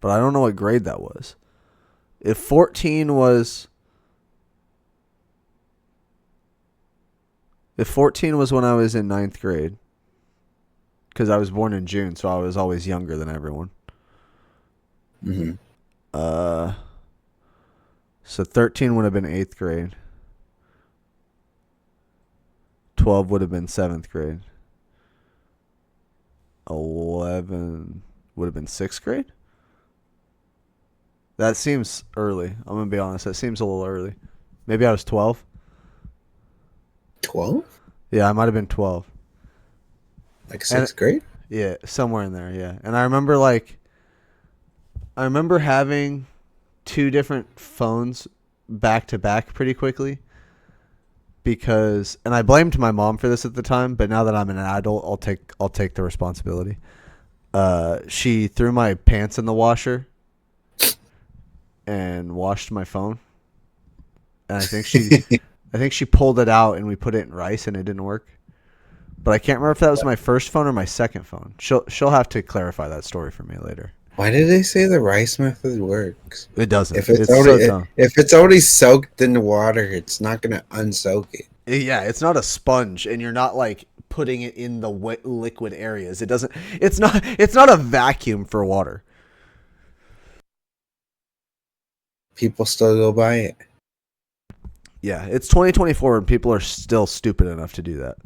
but I don't know what grade that was. If 14 was If 14 was when I was in ninth grade, because I was born in June, so I was always younger than everyone. Hmm. Uh, so 13 would have been 8th grade. 12 would have been 7th grade. 11 would have been 6th grade. That seems early. I'm going to be honest. That seems a little early. Maybe I was 12. 12? Yeah, I might have been 12. Like And sixth grade? yeah, somewhere in there, yeah. And I remember having two different phones back to back pretty quickly because, and I blamed my mom for this at the time, but now that I'm an adult, I'll take the responsibility. She threw my pants in the washer and washed my phone, and I think she pulled it out and we put it in rice and it didn't work. But I can't remember if that was my first phone or my second phone. She'll have to clarify that story for me later. Why did they say the rice method works? It doesn't. If it's It's so already dumb. if it's already soaked in the water, it's not gonna unsoak it. Yeah, it's not a sponge, and you're not like putting it in the wet liquid areas. It doesn't. It's not. It's not a vacuum for water. People still go buy it. Yeah, it's 2024, and people are still stupid enough to do that.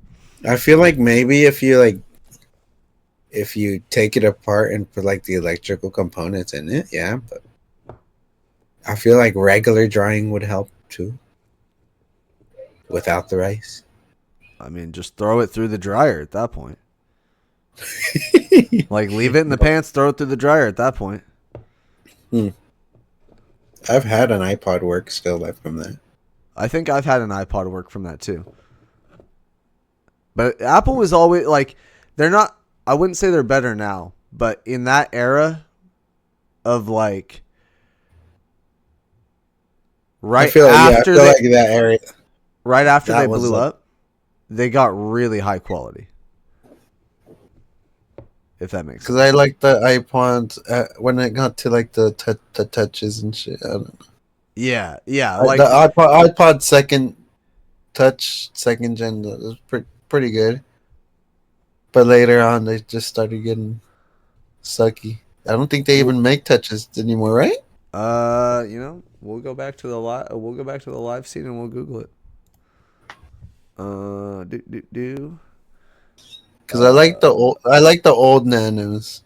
I feel like maybe if you take it apart and put like the electrical components in it, yeah, but I feel like regular drying would help too. Without the rice. I mean, just throw it through the dryer at that point. Like, leave it in the pants, throw it through the dryer at that point. I've had an iPod work still left from that. I think I've had an iPod work from that too. But Apple was always like, they're not. I wouldn't say they're better now, but in that era of like I right feel after they like that area right after that they was blew like up, they got really high quality. If that makes because sense. I like the iPods when it got to like the touches and shit. I don't know. Yeah, yeah. The Like, iPod second touch second gen was pretty good, but later on they just started getting sucky. I don't think they even make touches anymore, right? we'll go back to the live scene and we'll Google it. Do do do. Because I like the old Nanos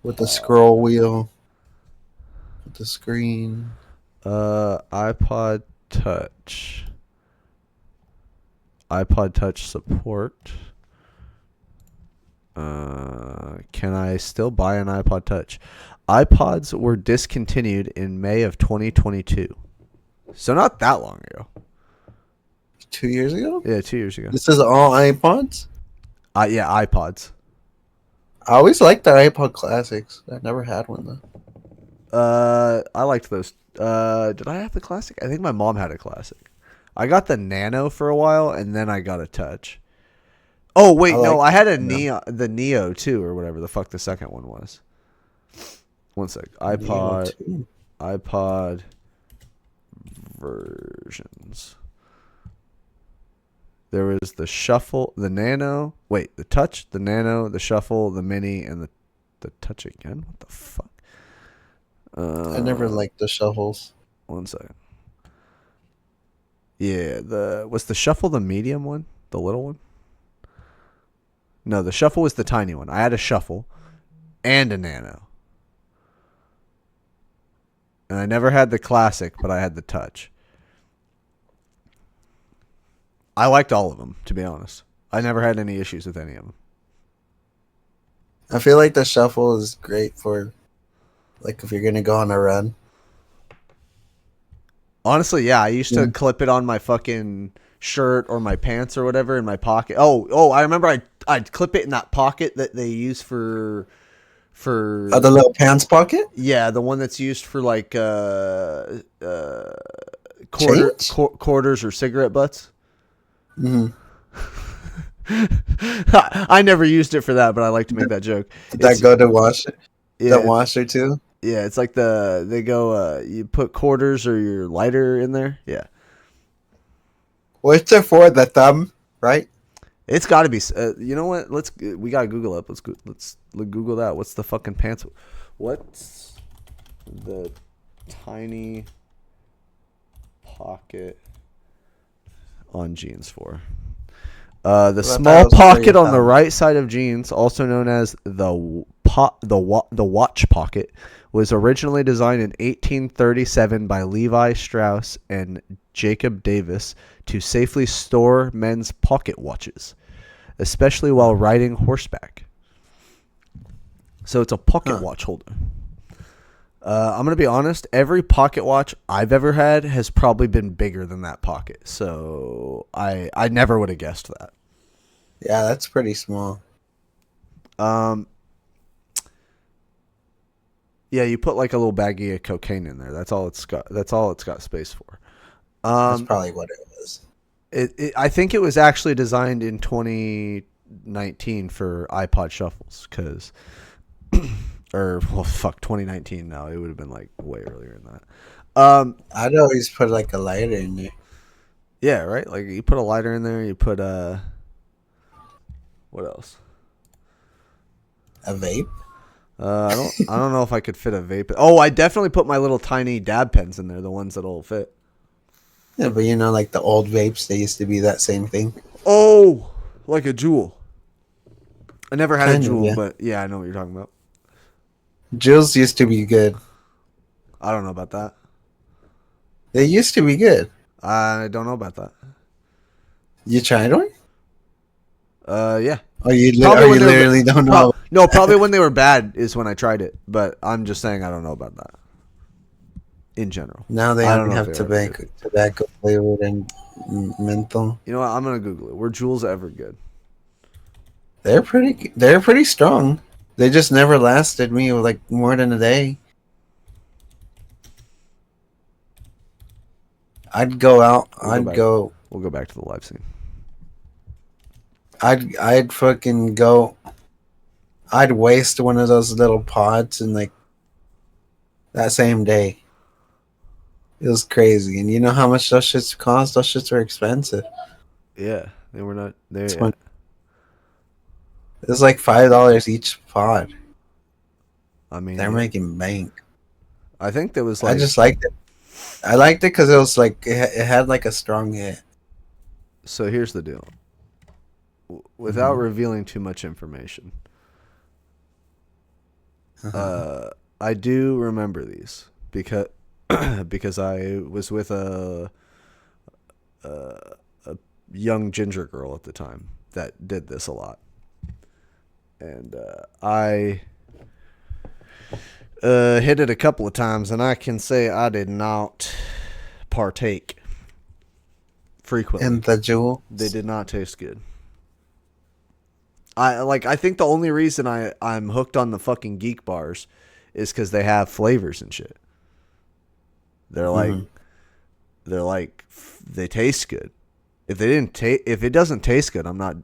with the scroll wheel, with the screen. iPod Touch. iPod Touch support. Can I still buy an iPod Touch? iPods were discontinued in May of 2022. So not that long ago. 2 years ago? Yeah, 2 years ago. This is all iPods? Yeah, iPods. I always liked the iPod Classics. I never had one though. I liked those. Did I have the classic? I think my mom had a classic. I got the Nano for a while, and then I got a Touch. Oh wait, no, I had the Neo too, or whatever the fuck the second one was. One sec. Neo iPod 2. iPod versions. There was the Shuffle, the Nano. Wait, the Touch, the Nano, the Shuffle, the Mini, and the Touch again. What the fuck? I never liked the shuffles. One second. Yeah, was the Shuffle the medium one, the little one? No, the Shuffle was the tiny one. I had a Shuffle and a Nano, and I never had the Classic, but I had the Touch. I liked all of them, to be honest. I never had any issues with any of them. I feel like the shuffle is great for, like, if you're gonna go on a run. Honestly, yeah, I used to clip it on my fucking shirt or my pants or whatever in my pocket. Oh, I remember I'd clip it in that pocket that they use for The little pants pocket. yeah, the one that's used for like Change? quarters or cigarette butts. Mm-hmm. I never used it for that, but I like to make that joke. Did that go to wash it? Yeah, The washer too? yeah, it's like you put quarters or your lighter in there. Yeah. What's it for? The thumb, right? It's got to be. You know what? We gotta Google up. Let's Google that. What's the fucking pants? What's the tiny pocket on jeans for? The small pocket on the right side of jeans, also known as the watch pocket, was originally designed in 1837 by Levi Strauss and Jacob Davis to safely store men's pocket watches, especially while riding horseback. So it's a pocket watch holder. I'm going to be honest. Every pocket watch I've ever had has probably been bigger than that pocket. So I never would have guessed that. Yeah, that's pretty small. Yeah, you put like a little baggie of cocaine in there. That's all it's got. That's all it's got space for. That's probably what it was. I think it was actually designed in 2019 for iPod shuffles, because, or well, fuck, 2019 now. It would have been like way earlier than that. I'd always put like a lighter in there. Yeah, right. Like you put a lighter in there. You put what else? A vape. I don't know if I could fit a vape. Oh, I definitely put my little tiny dab pens in there, the ones that'll fit. Yeah, but you know, like the old vapes, they used to be that same thing. Oh, like a Juul. I never had Kind a of, Juul, yeah. but yeah, I know what you're talking about. Jules used to be good. I don't know about that. They used to be good. I don't know about that. You tried one? Yeah. Oh, you Probably literally don't know. No, probably when they were bad is when I tried it. But I'm just saying I don't know about that. In general. Now they I don't only know if have they are good. tobacco flavored and menthol. You know what? I'm gonna Google it. Were Juuls ever good? They're pretty strong. They just never lasted me like more than a day. I'd go out. We'll go back to the live scene. I'd fucking go. I'd waste one of those little pods in like that same day. It was crazy, and you know how much those shits cost? Those shits were expensive. Yeah, they were not there. It was like $5 each pod. I mean, They're making bank. I think there was like. I just liked it. I liked it because it was like it had like a strong hit. So here's the deal. Without revealing too much information, I do remember these because I was with a young ginger girl at the time that did this a lot, and I hit it a couple of times, and I can say I did not partake frequently. And the Juul, They did not taste good. I think the only reason I'm hooked on the fucking Geek bars is because they have flavors and shit. They're like they taste good. If it doesn't taste good, I'm not.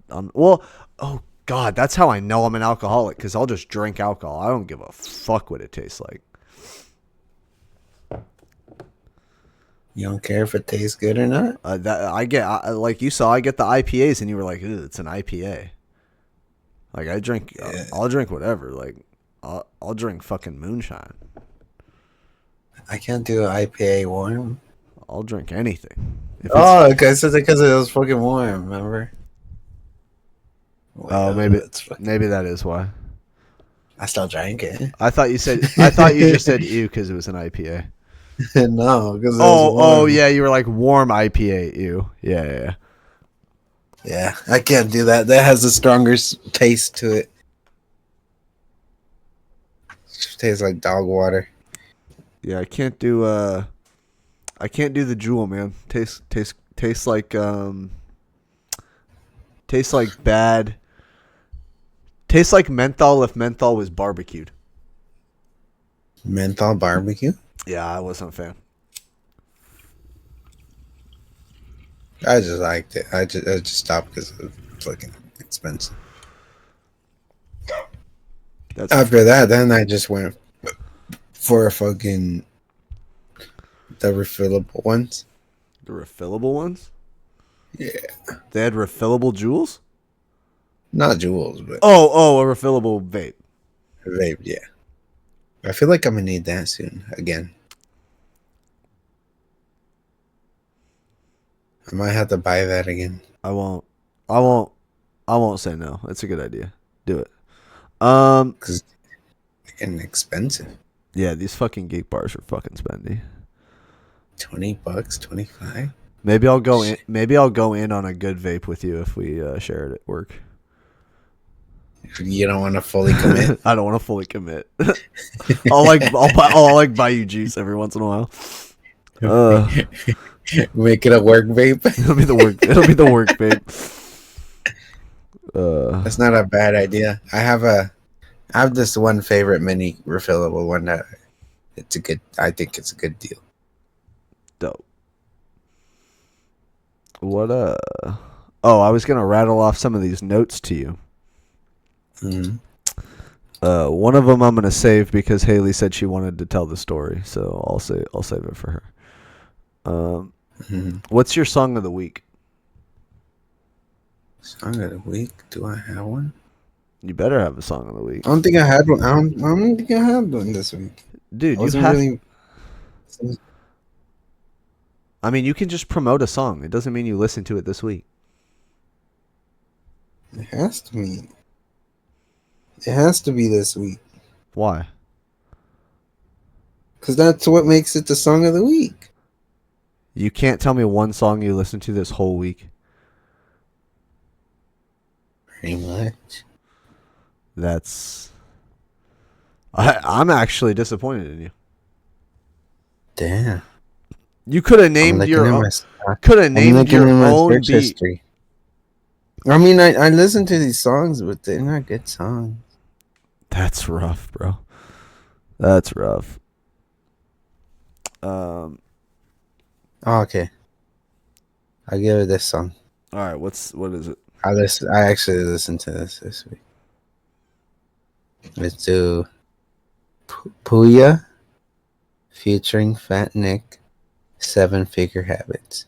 God, that's how I know I'm an alcoholic, because I'll just drink alcohol. I don't give a fuck what it tastes like. You don't care if it tastes good or not? That I get, like you saw, I get the IPAs, and you were like, "Ew, it's an IPA." Like I drink, Yeah. I'll drink whatever. Like I'll drink fucking moonshine. I can't do an IPA warm. I'll drink anything. If it's Oh, okay, so because it was fucking warm, remember? oh Well, maybe that's fucking. maybe that is why. I still drank it. I thought you just said ew because it was an IPA. No, because it was Oh warm. yeah, you were like warm IPA. Ew. Yeah. Yeah, I can't do that. That has a stronger taste to it. Tastes like dog water. Yeah, I can't do the Jewel, man. Tastes like tastes like bad. Tastes like menthol if menthol was barbecued. Menthol barbecue? Yeah, I wasn't a fan. I just liked it. I just stopped because it was fucking expensive. That's After that, then I just went for a fucking the refillable ones. the refillable ones. Yeah, They had refillable Jewels. not jewels, but Oh, a refillable vape. vape. Yeah, I feel like I'm gonna need that soon again. I might have to buy that again. I won't. I won't. I won't say no. It's a good idea. Do it. Because it's getting expensive. Yeah, these fucking geek bars are fucking spendy. $20, 25. Maybe I'll go in. Maybe I'll go in on a good vape with you if we share it at work. You don't want to fully commit. I don't want to fully commit. I'll like buy you juice every once in a while. Make it a work vape. It'll be the work. It'll be the work vape. That's not a bad idea. I have this one favorite mini refillable one that I think it's a good deal. Dope. What Oh, I was gonna rattle off some of these notes to you. Mm-hmm. One of them I'm gonna save because Haley said she wanted to tell the story, so I'll save it for her. What's your song of the week? Song of the week? Do I have one? You better have a song of the week, I don't think I had one. I don't think I had one this week. dude. I You wasn't have. really. I mean, you can just promote a song. It doesn't mean you listen to it this week. It has to be. It has to be this week Why? because that's what makes it the song of the week. You can't tell me one song you listened to this whole week. Pretty much. I'm actually disappointed in you. Damn. You could have I'm named looking your at own, my. could have I'm named looking your at my own search beat. history. I mean, I listen to these songs, but they're not good songs. That's rough, bro. That's rough. Oh, okay. I'll give it this song. All right. What is it? I actually listened to this week. Let's do Puya featuring Fat Nick, 7-Figure Habits.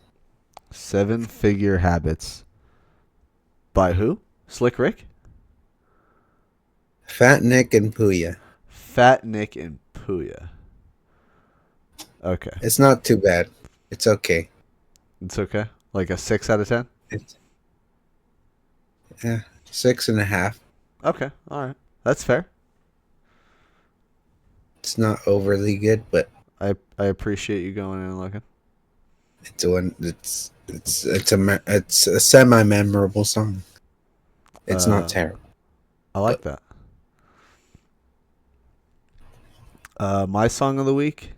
7-Figure Habits. By who? Slick Rick? Fat Nick and Puya. Fat Nick and Puya. Okay. It's not too bad. It's okay. It's okay. Like a 6 out of 10? It's 6.5. Okay. All right. That's fair. It's not overly good, but I appreciate you going in and looking. it's a semi memorable song. It's not terrible. I like that. My song of the week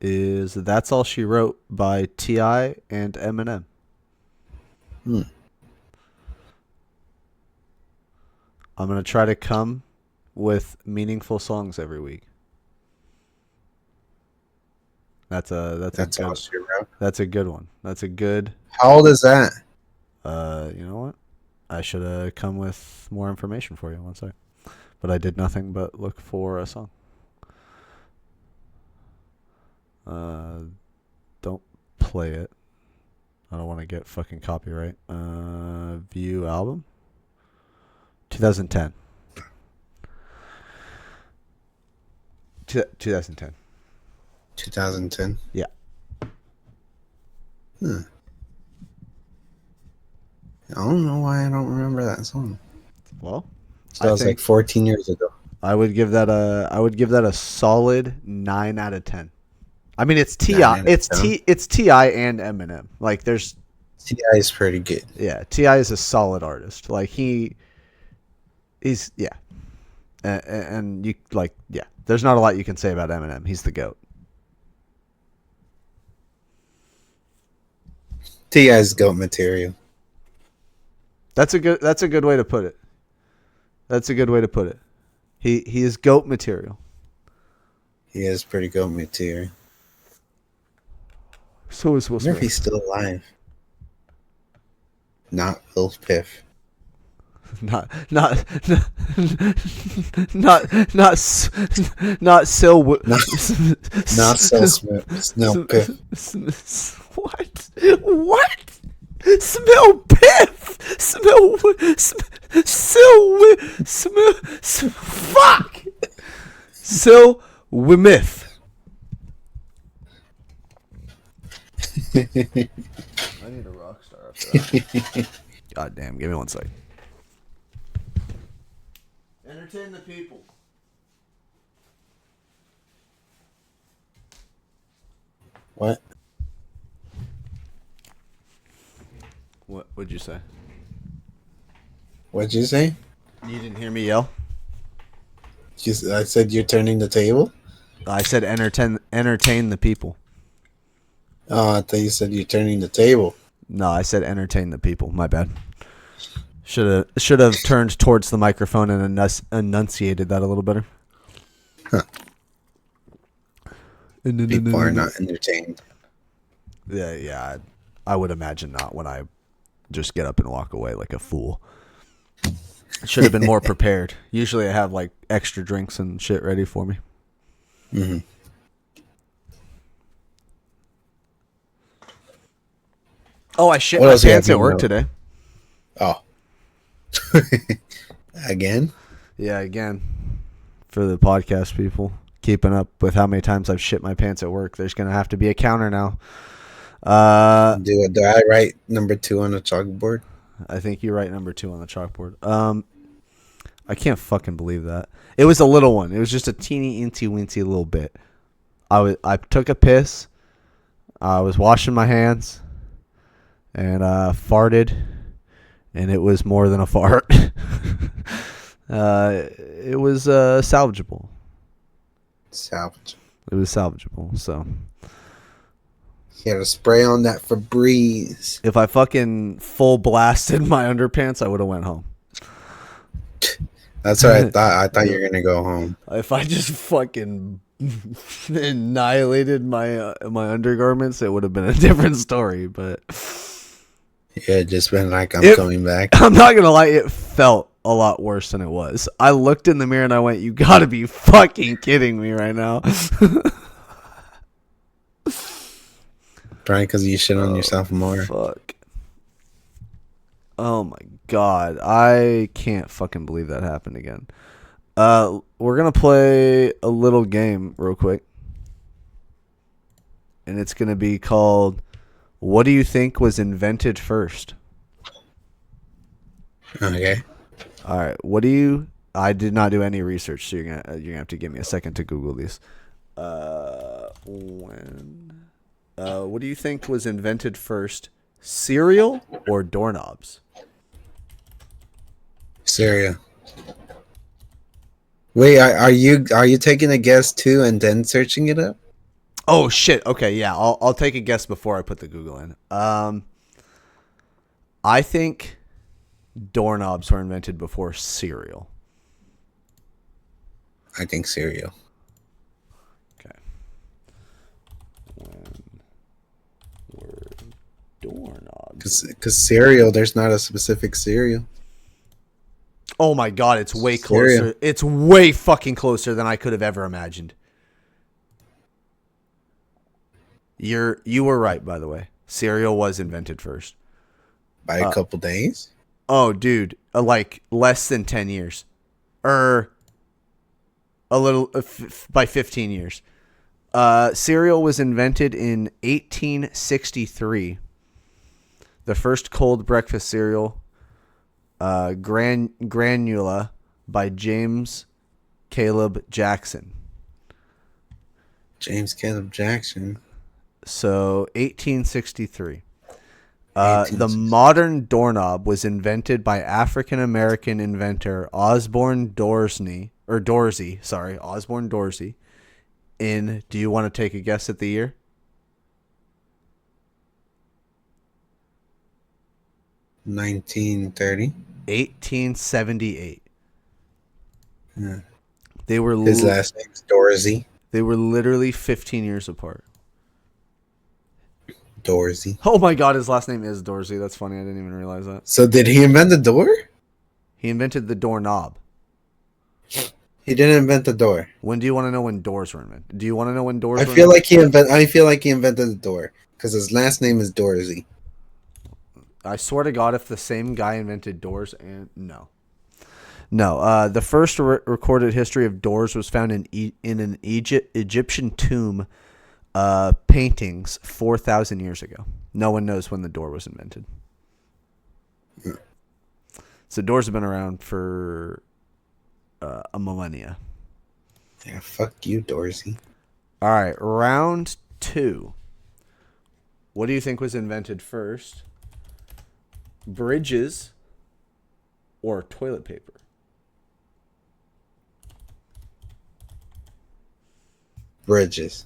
is "That's All She Wrote" by T.I. and Eminem. I'm gonna try to come with meaningful songs every week. That's a That's all good she wrote. that's a good one. That's a good. How old is that? You know what? I should have come with more information for you. One sec. But I did nothing but look for a song. Don't play it. I don't want to get fucking copyright. View album. 2010. 2010. 2010. Yeah. I don't know why I don't remember that song. Well, So that was like 14 years ago. I would give that a solid 9 out of 10. I mean, it's T.I. It's T.I. and Eminem. Like, there's T.I. is pretty good. Yeah, T.I. is a solid artist. Like, he's yeah. And you like, yeah. There's not a lot you can say about Eminem. He's the GOAT. T.I.'s GOAT material. That's a good way to put it. That's a good way to put it. He is GOAT material. He is pretty GOAT material. So is Will I wonder Smith. if he's still alive. Not Will Piff. Not Sil. Not Sil Smith. No Piff. What? Smell Piff. Fuck. Sil Wimith. I need a rock star after that. God damn, give me one second. Entertain the people. What? What would you say? What'd you say? You didn't hear me yell? I said you're turning the table? I said entertain the people. Oh, I thought you said you're turning the table. No, I said entertain the people. My bad. Should have turned towards the microphone and enunciated that a little better. Huh. People are not entertained. Yeah. I would imagine not when I just get up and walk away like a fool. Should have been more prepared. Usually I have like extra drinks and shit ready for me. Mm-hmm. Oh, I shit my pants at work today. Oh. Again? Yeah, again. For the podcast people. Keeping up with how many times I've shit my pants at work. There's going to have to be a counter now. Do I write number 2 on the chalkboard? I think you write number 2 on the chalkboard. I can't fucking believe that. It was a little one. It was just a teeny, incy little bit. I took a piss. I was washing my hands. And farted. And it was more than a fart. It was salvageable. It was salvageable, so. You gotta spray on that Febreze. If I fucking full blasted my underpants, I would have went home. That's what I thought. I thought you were gonna go home. If I just fucking annihilated my undergarments, it would have been a different story. But yeah, just been like, I'm coming back. I'm not gonna lie, it felt a lot worse than it was. I looked in the mirror and I went, "You gotta be fucking kidding me right now." Probably because you shit on yourself more. Fuck. Oh my god. I can't fucking believe that happened again. We're gonna play a little game real quick. And it's gonna be called What Do You Think Was Invented First? Okay. Alright, I did not do any research, so you're gonna have to give me a second to Google these. What do you think was invented first? Cereal or doorknobs? Cereal. Wait, are you taking a guess too and then searching it up? Oh shit. Okay, yeah. I'll take a guess before I put the Google in. I think doorknobs were invented before cereal. I think cereal. Okay. When were doorknobs Because cereal, there's not a specific cereal. Oh my god, it's way Cereal. closer. It's way fucking closer than I could have ever imagined. You were right, by the way. Cereal was invented first. By a couple days. Oh, dude, like less than 10 years, or a little by 15 years. Cereal was invented in 1863. The first cold breakfast cereal, Granula, by James Caleb Jackson. James Caleb Jackson. So 1863. The modern doorknob was invented by African American inventor Osborne Dorsey. Osborne Dorsey. Do you want to take a guess at the year? 1930. 1878. Yeah. They were His last name's Dorsey. They were literally 15 years apart. Dorsey. Oh my god, his last name is Dorsey. That's funny. I didn't even realize that. So did he invent the door? He invented the doorknob. He didn't invent the door. When do you want to know when doors were invented? Do you want to know when doors I were feel invented? I feel like he invented the door because his last name is Dorsey. I swear to God, if the same guy invented doors, and no. The first recorded history of doors was found in an Egyptian tomb paintings 4,000 years ago. No one knows when the door was invented. So doors have been around for a millennia. Yeah, fuck you, Dorsey. All right, round 2. What do you think was invented first? Bridges or toilet paper? Bridges.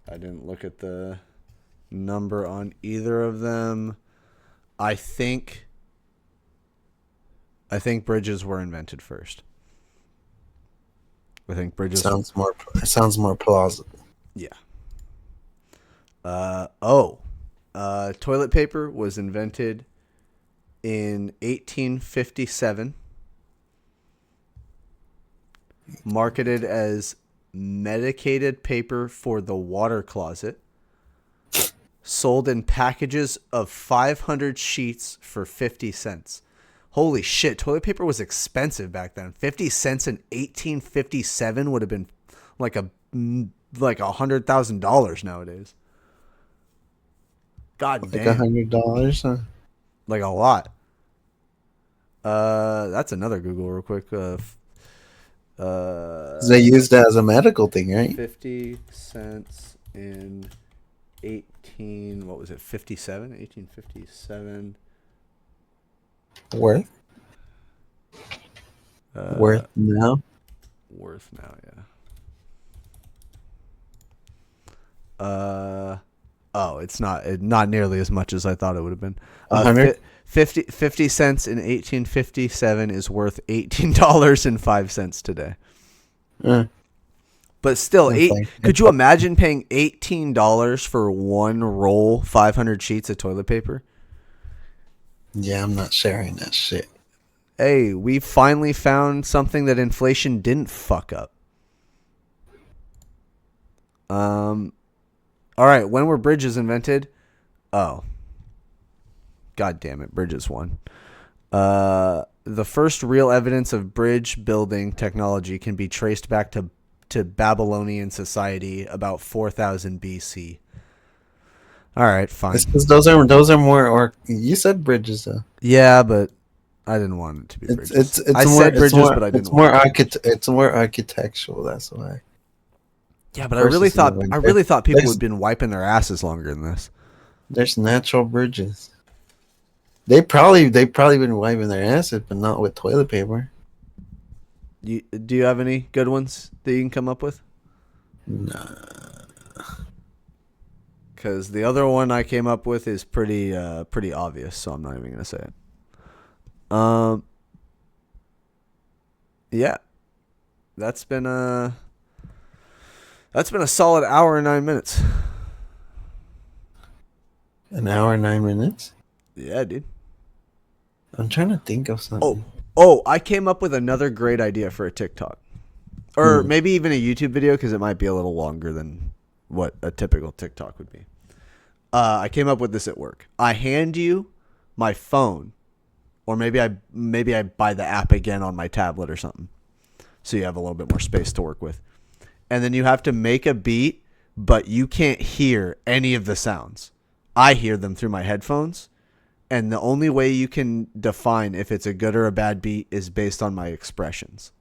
I didn't look at the number on either of them. I think bridges were invented first. I think bridges sounds more plausible. Yeah. Toilet paper was invented in 1857. Marketed as medicated paper for the water closet. Sold in packages of 500 sheets for 50 cents. Holy shit, toilet paper was expensive back then. 50 cents in 1857 would have been like $100,000 nowadays. God damn. Like $100, huh? Like a lot. That's another Google real quick. They used that as a medical thing, right? 50 cents in 57? 1857. Worth now? Worth now, yeah. It's not nearly as much as I thought it would have been. 100? 50 cents in 1857 is worth $18.05 today. But still, could you imagine paying $18 for one roll, 500 sheets of toilet paper? Yeah, I'm not sharing that shit. Hey, we finally found something that inflation didn't fuck up. All right, when were bridges invented? Oh. God damn it, bridges won. The first real evidence of bridge building technology can be traced back to Babylonian society about 4000 BC. All right, fine. Those are more you said bridges though. Yeah, but I didn't want it to be bridges. I said bridges, but I didn't. It's more architectural. That's why. Yeah, but I really thought people had been wiping their asses longer than this. There's natural bridges. They probably been wiping their asses, but not with toilet paper. Do you have any good ones that you can come up with? Nah. Because the other one I came up with is pretty obvious, so I'm not even gonna say it. Yeah, that's been That's been a solid hour and 9 minutes. An hour and 9 minutes. Yeah, dude. I'm trying to think of Oh, something. I came up with another great idea for a TikTok. Or Hmm. maybe even a YouTube video because it might be a little longer than what a typical TikTok would be. I came up with this at work. I hand you my phone, or maybe I buy the app again on my tablet or something, so you have a little bit more space to work with. And then you have to make a beat, but you can't hear any of the sounds. I hear them through my headphones, and the only way you can define if it's a good or a bad beat is based on my expressions.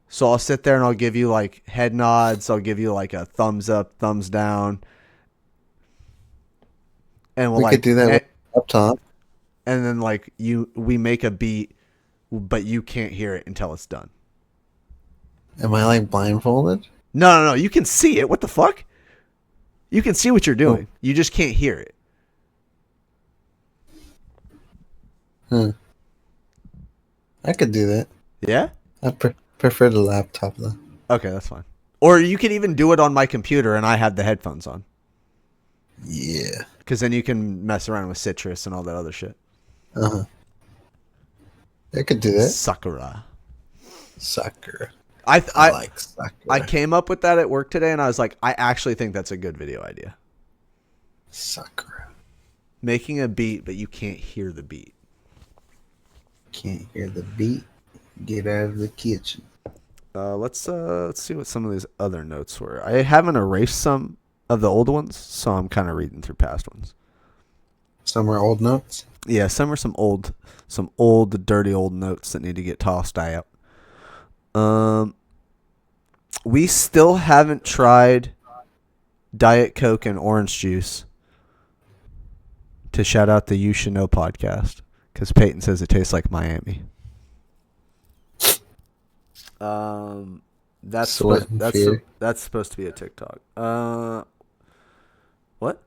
So I'll sit there and I'll give you like head nods. I'll give you like a thumbs up, thumbs down, and we'll We could like, do that with laptop. and then like we make a beat, but you can't hear it until it's done. Am I like blindfolded? No. You can see it. What the fuck? You can see what you're Oh. doing. You just can't hear it. I could do that. Yeah? I prefer the laptop though. Okay, that's fine. Or you could even do it on my computer and I have the headphones on. Yeah. Because then you can mess around with Citrus and all that other shit. Uh-huh. I could do that. Sakura. Sakura. I like Sakura. I came up with that at work today and I was like, I actually think that's a good video idea. Sakura. Making a beat, but you can't hear the beat. Can't hear the beat. Get out of the kitchen. Let's see what some of these other notes were. I haven't erased some of the old ones, so I'm kind of reading through past ones. Some are old notes. Yeah, some are some old, dirty old notes that need to get tossed out. We still haven't tried Diet Coke and orange juice. To shout out the You Should Know podcast, because Peyton says it tastes like Miami. That's Sweat and fear. that's supposed to be a TikTok. What?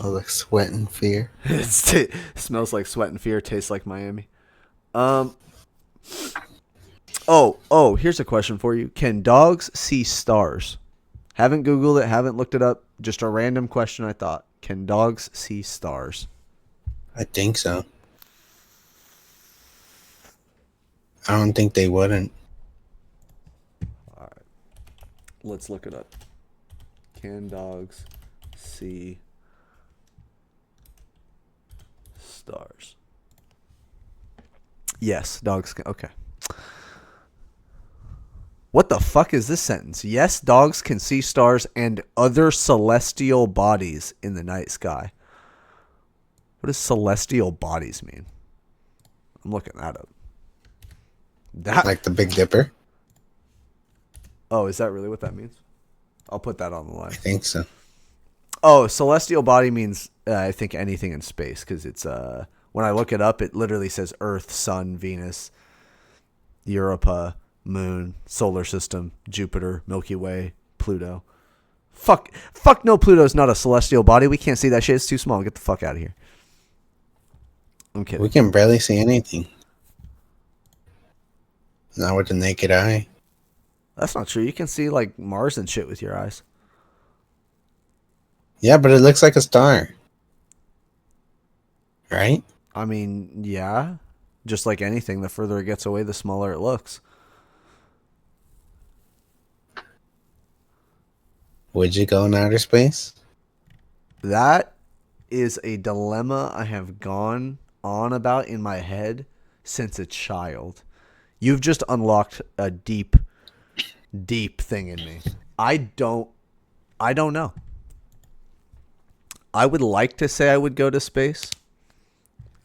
Oh, like sweat and fear. It smells like sweat and fear. Tastes like Miami. Oh, here's a question for you. Can dogs see stars? Haven't Googled it. Haven't looked it up. Just a random question I thought. Can dogs see stars? I think so. I don't think they wouldn't. All right. Let's look it up. Can dogs see stars? Yes, dogs can. Okay. What the fuck is this sentence? Yes, dogs can see stars and other celestial bodies in the night sky. What does celestial bodies mean? I'm looking that up. Like the Big Dipper? Oh, is that really what that means? I'll put that on the line. I think so. Oh, celestial body means I think anything in space because it's when I look it up, it literally says Earth, Sun, Venus, Europa, Moon, Solar System, Jupiter, Milky Way, Pluto. Fuck no, Pluto's not a celestial body. We can't see that shit. It's too small. Get the fuck out of here. I'm kidding. We can barely see anything. Not with the naked eye. That's not true. You can see like Mars and shit with your eyes. Yeah, but it looks like a star. Right? I mean, yeah. Just like anything, the further it gets away, the smaller it looks. Would you go in outer space? That is a dilemma I have gone on about in my head since a child. You've just unlocked a deep thing in me. I don't know. I would like to say I would go to space.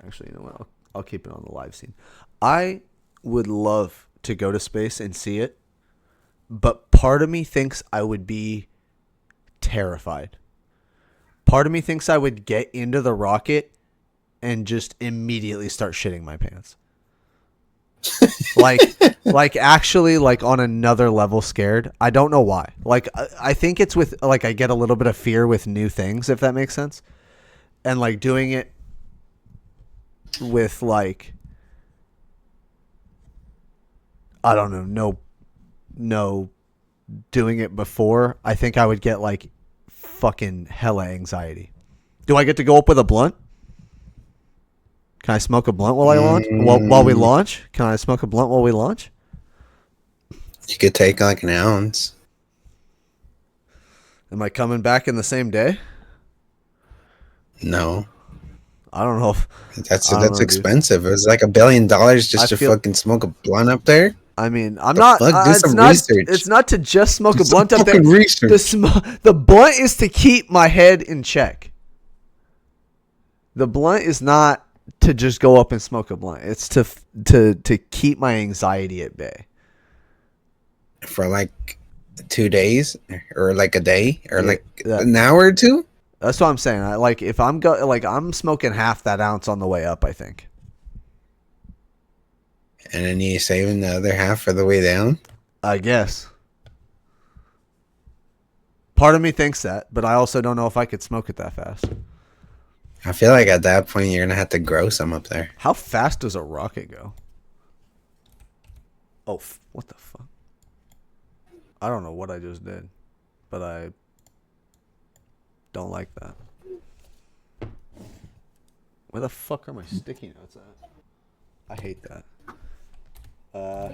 Actually, you know what? I'll keep it on the live scene. I would love to go to space and see it, but part of me thinks I would be terrified. Part of me thinks I would get into the rocket and just immediately start shitting my pants. like actually like on another level scared. I don't know why. Like I think it's with like I get a little bit of fear with new things, if that makes sense. And like doing it with like I don't know, know doing it before, I think I would get like fucking hella anxiety. Do I get to go up with a blunt? Can I smoke a blunt while I launch? While we Mm, launch? Can I smoke a blunt while we launch? you could take like an ounce. Am I coming back in the same day? No, I don't know. I don't that's know, dude. expensive. It was like $1 billion I just to feel. fucking smoke a blunt up there. I mean, I'm The not. fuck? Do It's some not. research. It's not to just smoke Do a some blunt up there. fucking research. The blunt is to keep my head in check. The blunt is not to just go up and smoke a blunt. It's to keep my anxiety at bay. For like 2 days or like a day or Yeah, like that, an hour or two. that's what I'm saying. If I'm smoking half that ounce on the way up. I think. And then you saving the other half for the way down. I guess. Part of me thinks that, but I also don't know if I could smoke it that fast. I feel like at that point you're gonna have to grow some up there. How fast does a rocket go? Oh, what the fuck? I don't know what I just did, but I don't like that. Where the fuck are my sticky notes at? I hate that.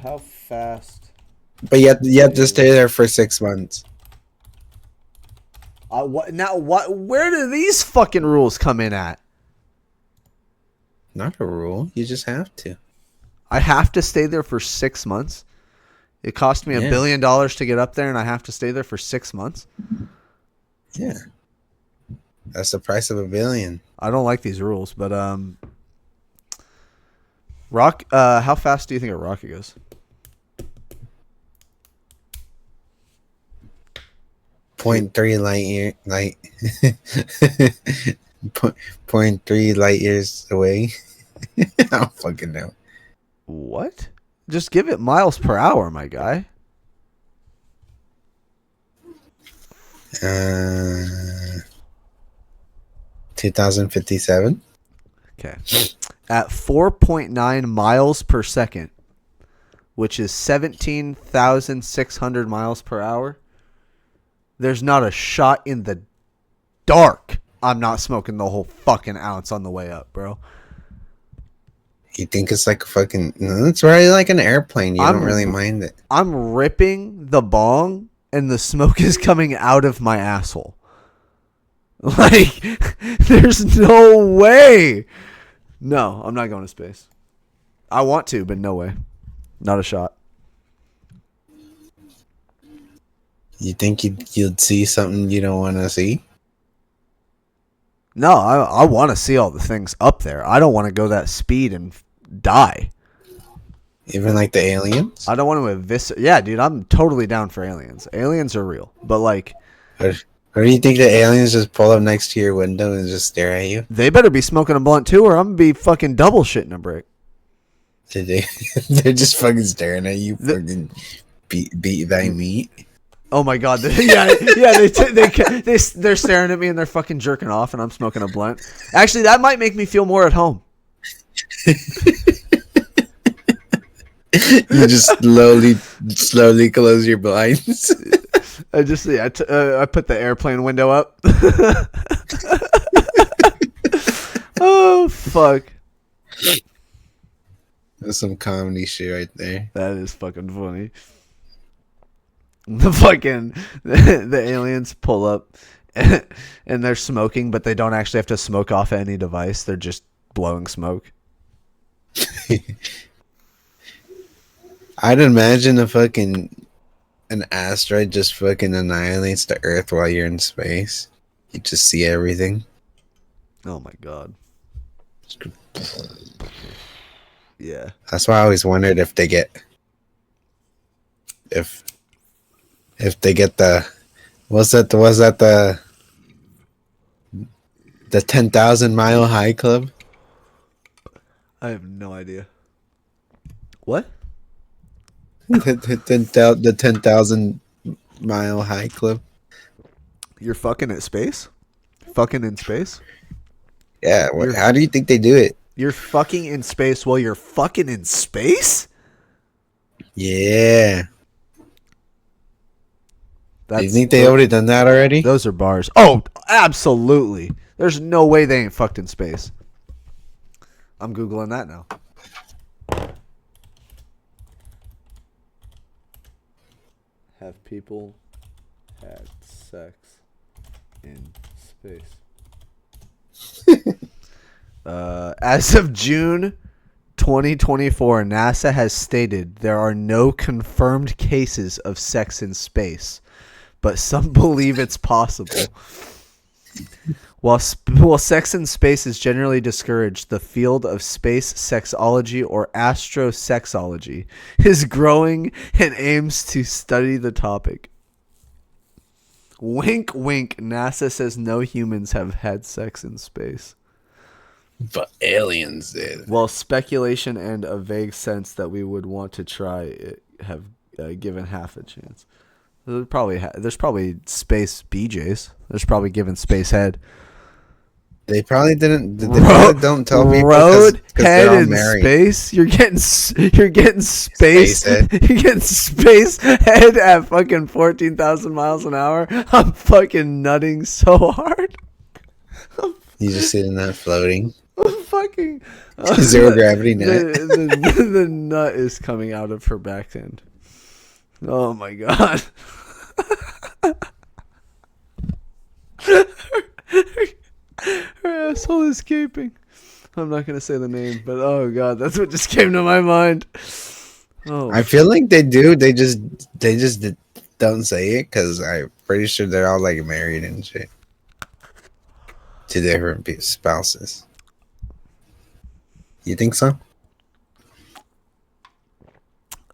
How fast? But you have to stay there for 6 months. What now? What? Where do these fucking rules come in at? Not a rule. You just have to. I have to stay there for 6 months. It cost me $1 billion to get up there, and I have to stay there for 6 months. Yeah. That's the price of $1 billion. I don't like these rules, but rock. How fast do you think a rocket goes? 0.3 0.3 light years away. I don't fucking know. What? Just give it miles per hour, my guy. 2057. Okay. At 4.9 miles per second, which is 17,600 miles per hour, there's not a shot in the dark I'm not smoking the whole fucking ounce on the way up, bro. You think it's like a fucking... No, it's really like an airplane. You don't really mind it. I'm ripping the bong, and the smoke is coming out of my asshole. Like, there's no way. No, I'm not going to space. I want to, but no way. Not a shot. You think you'd see something you don't want to see? No, I want to see all the things up there. I don't want to go that speed and die. Even like the aliens? I don't want to eviscerate. Yeah, dude, I'm totally down for aliens. Aliens are real. But, like... Or do you think the aliens just pull up next to your window and just stare at you? They better be smoking a blunt, too, or I'm going to be fucking double shitting a brick. They're just fucking staring at you, fucking beat by meat. Oh my god! Yeah. They're staring at me and they're fucking jerking off, and I'm smoking a blunt. Actually, that might make me feel more at home. You just slowly close your blinds. I put the airplane window up. Oh fuck! That's some comedy shit right there. That is fucking funny. The aliens pull up and they're smoking, but they don't actually have to smoke off any device. They're just blowing smoke. I'd imagine an asteroid just fucking annihilates the Earth while you're in space. You just see everything. Oh my god. Yeah. That's why I always wondered if they get the was that the 10,000 mile high club? I have no idea. What? the 10,000 mile high club. You're fucking at space? Fucking in space? Yeah, how do you think they do it? You're fucking in space while you're fucking in space? Yeah. Do you think they already done that already? Those are bars. Oh, absolutely. There's no way they ain't fucked in space. I'm Googling that now. Have people had sex in space? As of June 2024, NASA has stated there are no confirmed cases of sex in space, but some believe it's possible. While sex in space is generally discouraged, the field of space sexology, or astrosexology, is growing and aims to study the topic. Wink, wink. NASA says no humans have had sex in space. But aliens did. Well, speculation and a vague sense that we would want to try it have given half a chance. There's probably space BJs. There's probably given space head. They probably didn't. They probably don't tell people road head in married. space. You're getting space. Head. You're getting space head at fucking 14,000 miles an hour. I'm fucking nutting so hard. You just sitting there floating. I'm fucking Zero gravity nut. The nut is coming out of her back end. Oh my god. Her asshole is gaping. I'm not gonna say the name, but oh god, that's what just came to my mind. Oh, I feel like they do. They just don't say it because I'm pretty sure they're all like married and shit to different spouses. You think so?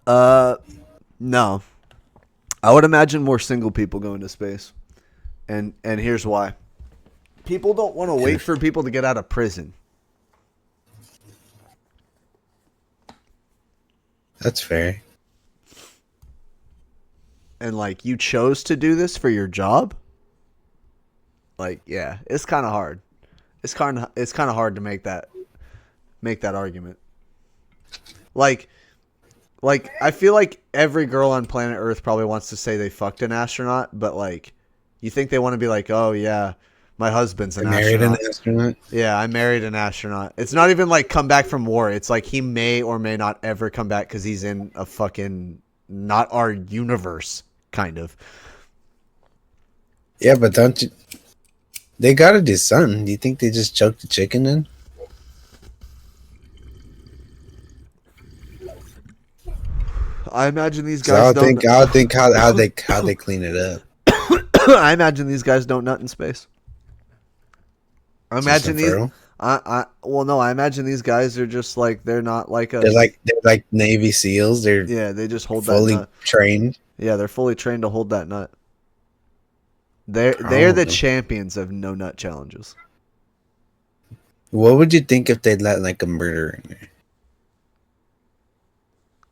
No. I would imagine more single people going to space, and here's why. People don't want to wait for people to get out of prison. That's fair. And like, you chose to do this for your job? Like, yeah, it's kind of hard. It's kind of hard to make that argument. Like I feel like every girl on planet Earth probably wants to say they fucked an astronaut, but like, you think they want to be like, "Oh yeah, my husband's an astronaut." Married an astronaut? Yeah, I married an astronaut. It's not even like come back from war. It's like he may or may not ever come back because he's in a fucking not our universe, kind of. Yeah, but don't you? They gotta do something. Do you think they just choked the chicken in? I imagine these So guys I'll think how they clean it up. I imagine these guys don't nut in space. I imagine these. Referral? I imagine these guys are just like they're not like a. They're like Navy SEAls. They're They just hold fully that nut. trained. Yeah, they're fully trained to hold that nut. They're the champions of no nut challenges. What would you think if they let like a murderer in there?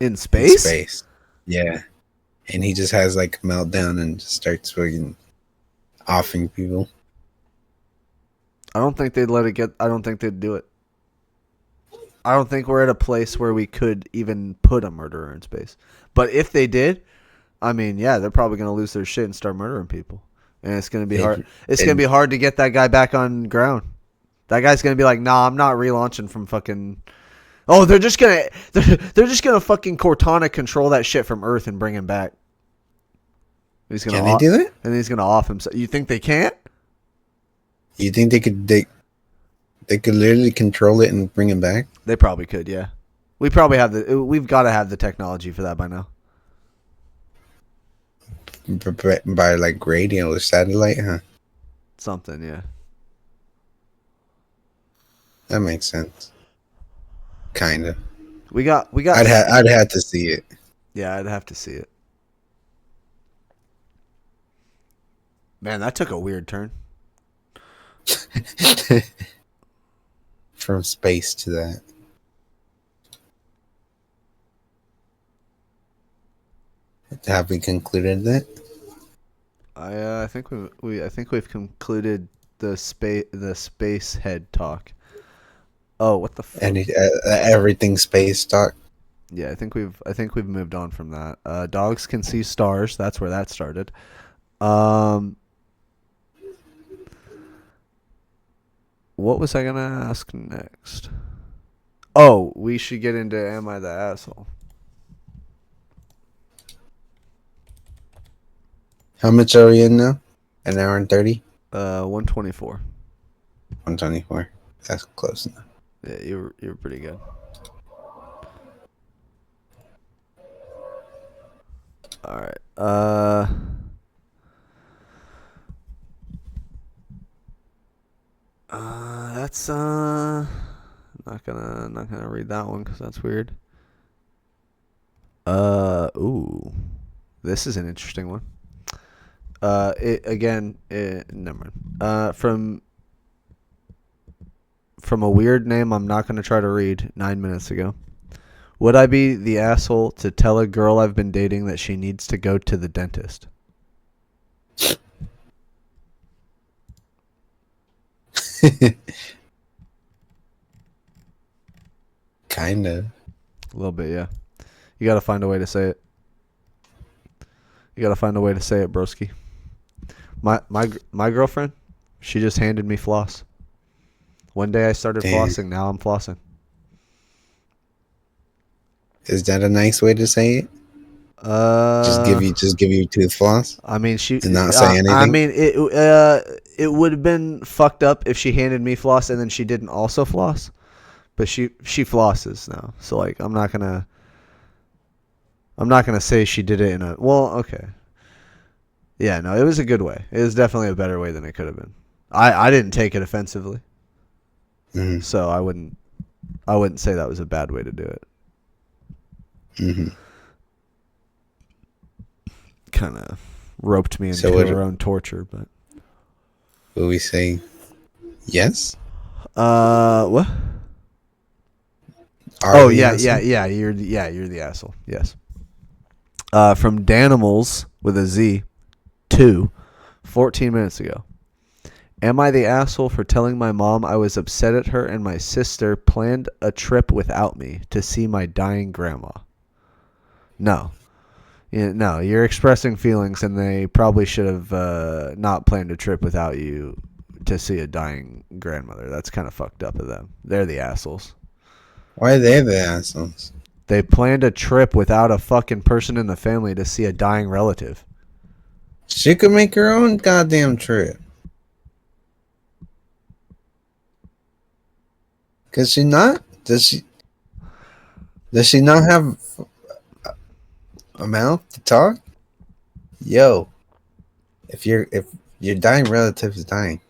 In space? In space. Yeah. And he just has like a meltdown and just starts fucking offing people. I don't think they'd let it get. I don't think they'd do it. I don't think we're at a place where we could even put a murderer in space. But if they did, I mean, yeah, they're probably going to lose their shit and start murdering people. And it's going to be hard. It's going to be hard to get that guy back on ground. That guy's going to be like, "Nah, I'm not relaunching from fucking." Oh, they're just gonna fucking Cortana control that shit from Earth and bring him back. He's gonna Can they do that? And he's gonna off himself. You think they can't? You think they could literally control it and bring him back? They probably could. Yeah, we've got to have the technology for that by now. By like radio or satellite, huh? Something, yeah. That makes sense. Kind of. We got. I'd have to see it. Yeah, I'd have to see it. Man, that took a weird turn. From space to that. Have we concluded that? I think we've concluded the space head talk. Oh, what the fuck? Everything space talk. Yeah, I think we've moved on from that. Dogs can see stars. That's where that started. Um, what was I gonna ask next? Oh, we should get into Am I the Asshole? How much are we in now? An hour and 30? 124. 124. That's close enough. Yeah, you were pretty good. All right. That's not gonna read that one because that's weird. Ooh, this is an interesting one. Never mind. From a weird name I'm not gonna try to read 9 minutes ago. Would I be the asshole to tell a girl I've been dating that she needs to go to the dentist? Kind of. A little bit, yeah. You gotta find a way to say it. You gotta find a way to say it, broski. My girlfriend, she just handed me floss. One day I started Damn. flossing. Now I'm flossing. Is that a nice way to say it? Just give you tooth floss I mean, she. and not say I anything. mean, it would have been fucked up if she handed me floss and then she didn't also floss. But she flosses now, so like I'm not gonna say she did it in a well. Okay. Yeah, no, it was a good way. It was definitely a better way than it could have been. I didn't take it offensively, so I wouldn't say that was a bad way to do it. Kind of roped me into her own torture, but. Will we say yes? What? Yeah. You're the asshole. Yes. From Danimals with a Z, 14 minutes ago. Am I the asshole for telling my mom I was upset at her and my sister planned a trip without me to see my dying grandma? No. No, you're expressing feelings, and they probably should have not planned a trip without you to see a dying grandmother. That's kind of fucked up of them. They're the assholes. Why are they the assholes? They planned a trip without a fucking person in the family to see a dying relative. She could make her own goddamn trip. Does she not? Does she not have a mouth to talk? Yo, if your dying relative is dying,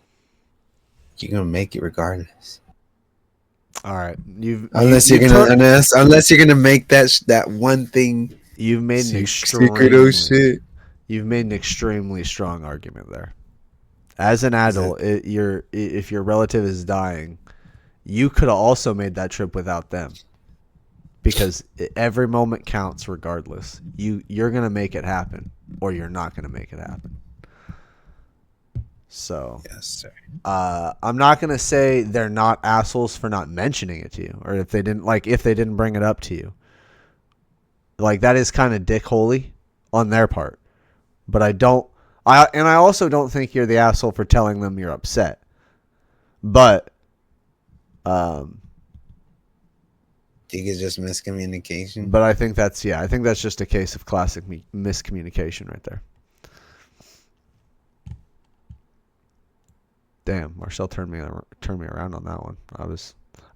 you're gonna make it regardless. All right, Unless you're gonna make that one thing. You've made an You've made an extremely strong argument there. As an adult, if your relative is dying, you could have also made that trip without them. Because every moment counts regardless. You're going to make it happen or you're not going to make it happen. So, yes, sir. I'm not going to say they're not assholes for not mentioning it to you, or if they didn't bring it up to you. Like, that is kind of dickholy on their part. But I also don't think you're the asshole for telling them you're upset. But think it's just miscommunication. But I think that's just a case of classic miscommunication right there. Damn, Marcel turned me around on that one.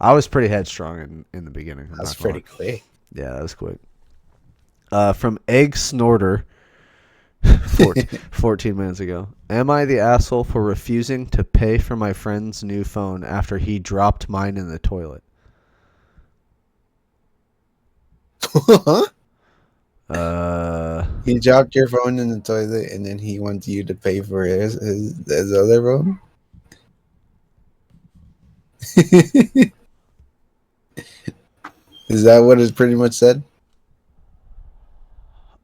I was pretty headstrong in the beginning. That's pretty quick. Yeah, that was quick. From Egg Snorter, 14 minutes ago. Am I the asshole for refusing to pay for my friend's new phone after he dropped mine in the toilet? He dropped your phone in the toilet and then he wants you to pay for his other phone? Is that what it pretty much said?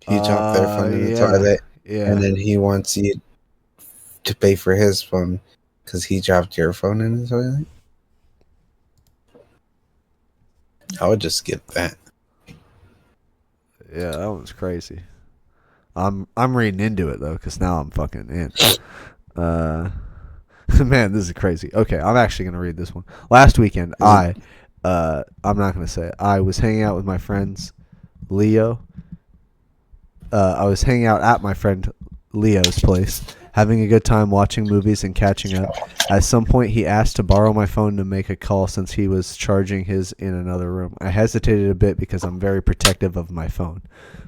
He dropped their phone in the toilet, and then he wants you to pay for his phone because he dropped your phone in the toilet? I would just skip that. Yeah, that one's crazy. I'm reading into it though, because now I'm fucking in. Man, this is crazy. Okay, I'm actually gonna read this one. Last weekend, I'm not gonna say it. I was hanging out with my friends, Leo. I was hanging out at my friend Leo's place, having a good time watching movies and catching up. At some point, he asked to borrow my phone to make a call since he was charging his in another room. I hesitated a bit because I'm very protective of my phone,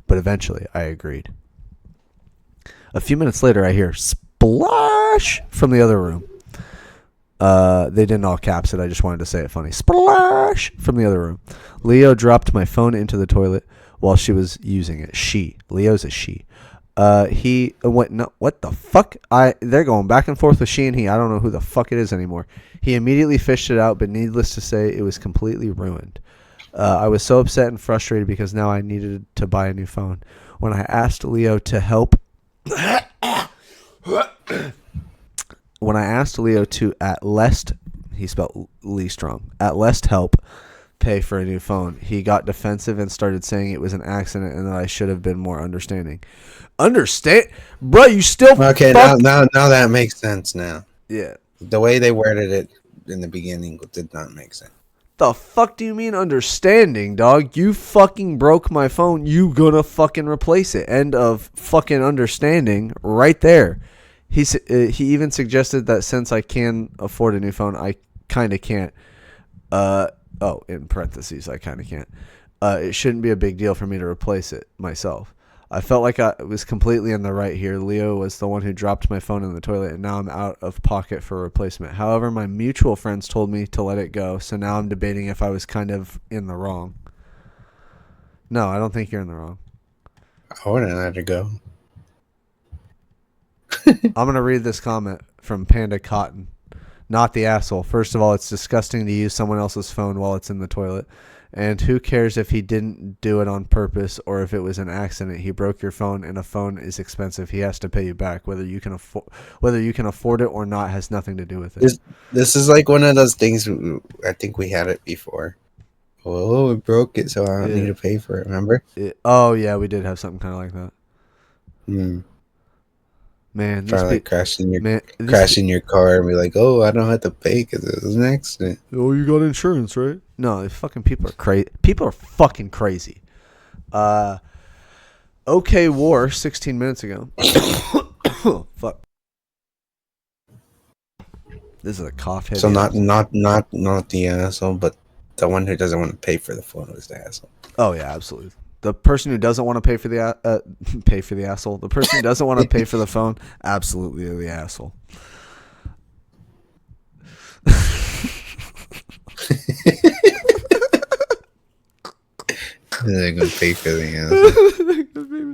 but eventually I agreed. A few minutes later, I hear splash from the other room. They didn't all caps it. I just wanted to say it funny. Splash from the other room. Leo dropped my phone into the toilet while she was using it. Leo's a she. He went, no, what the fuck? They're going back and forth with she and he. I don't know who the fuck it is anymore. He immediately fished it out, but needless to say, it was completely ruined. I was so upset and frustrated because now I needed to buy a new phone. When I asked Leo to help, when I asked Leo to at least, he spelled least wrong, at least help pay for a new phone, he got defensive and started saying it was an accident and that I should have been more understanding. Understand? Bro, you still Okay, now that makes sense now. Yeah. The way they worded it in the beginning did not make sense. The fuck do you mean understanding, dog? You fucking broke my phone. You gonna fucking replace it. End of fucking understanding right there. He even suggested that since I can afford a new phone, I kind of can't. In parentheses, I kind of can't. It shouldn't be a big deal for me to replace it myself. I felt like I was completely in the right here. Leo was the one who dropped my phone in the toilet, and now I'm out of pocket for a replacement. However, my mutual friends told me to let it go, so now I'm debating if I was kind of in the wrong. No, I don't think you're in the wrong. I wouldn't let it go. I'm going to read this comment from Panda Cotton. Not the asshole. First of all, it's disgusting to use someone else's phone while it's in the toilet. And who cares if he didn't do it on purpose or if it was an accident? He broke your phone, and a phone is expensive. He has to pay you back. Whether you can afford it or not has nothing to do with it. This is like one of those things. I think we had it before. Oh, we broke it, so I don't need to pay for it. Remember? Oh yeah, we did have something kind of like that. Man, probably like crashing your car and be like, "Oh, I don't have to pay because it was an accident." Oh, you got insurance, right? No, fucking people are crazy. People are fucking crazy. Okay, war 16 minutes ago. Fuck. This is a cough head. So not the asshole, but the one who doesn't want to pay for the phone was the asshole. Oh yeah, absolutely. The person who doesn't want to pay for the asshole. The person who doesn't want to pay for the phone, absolutely the asshole. They're gonna pay for the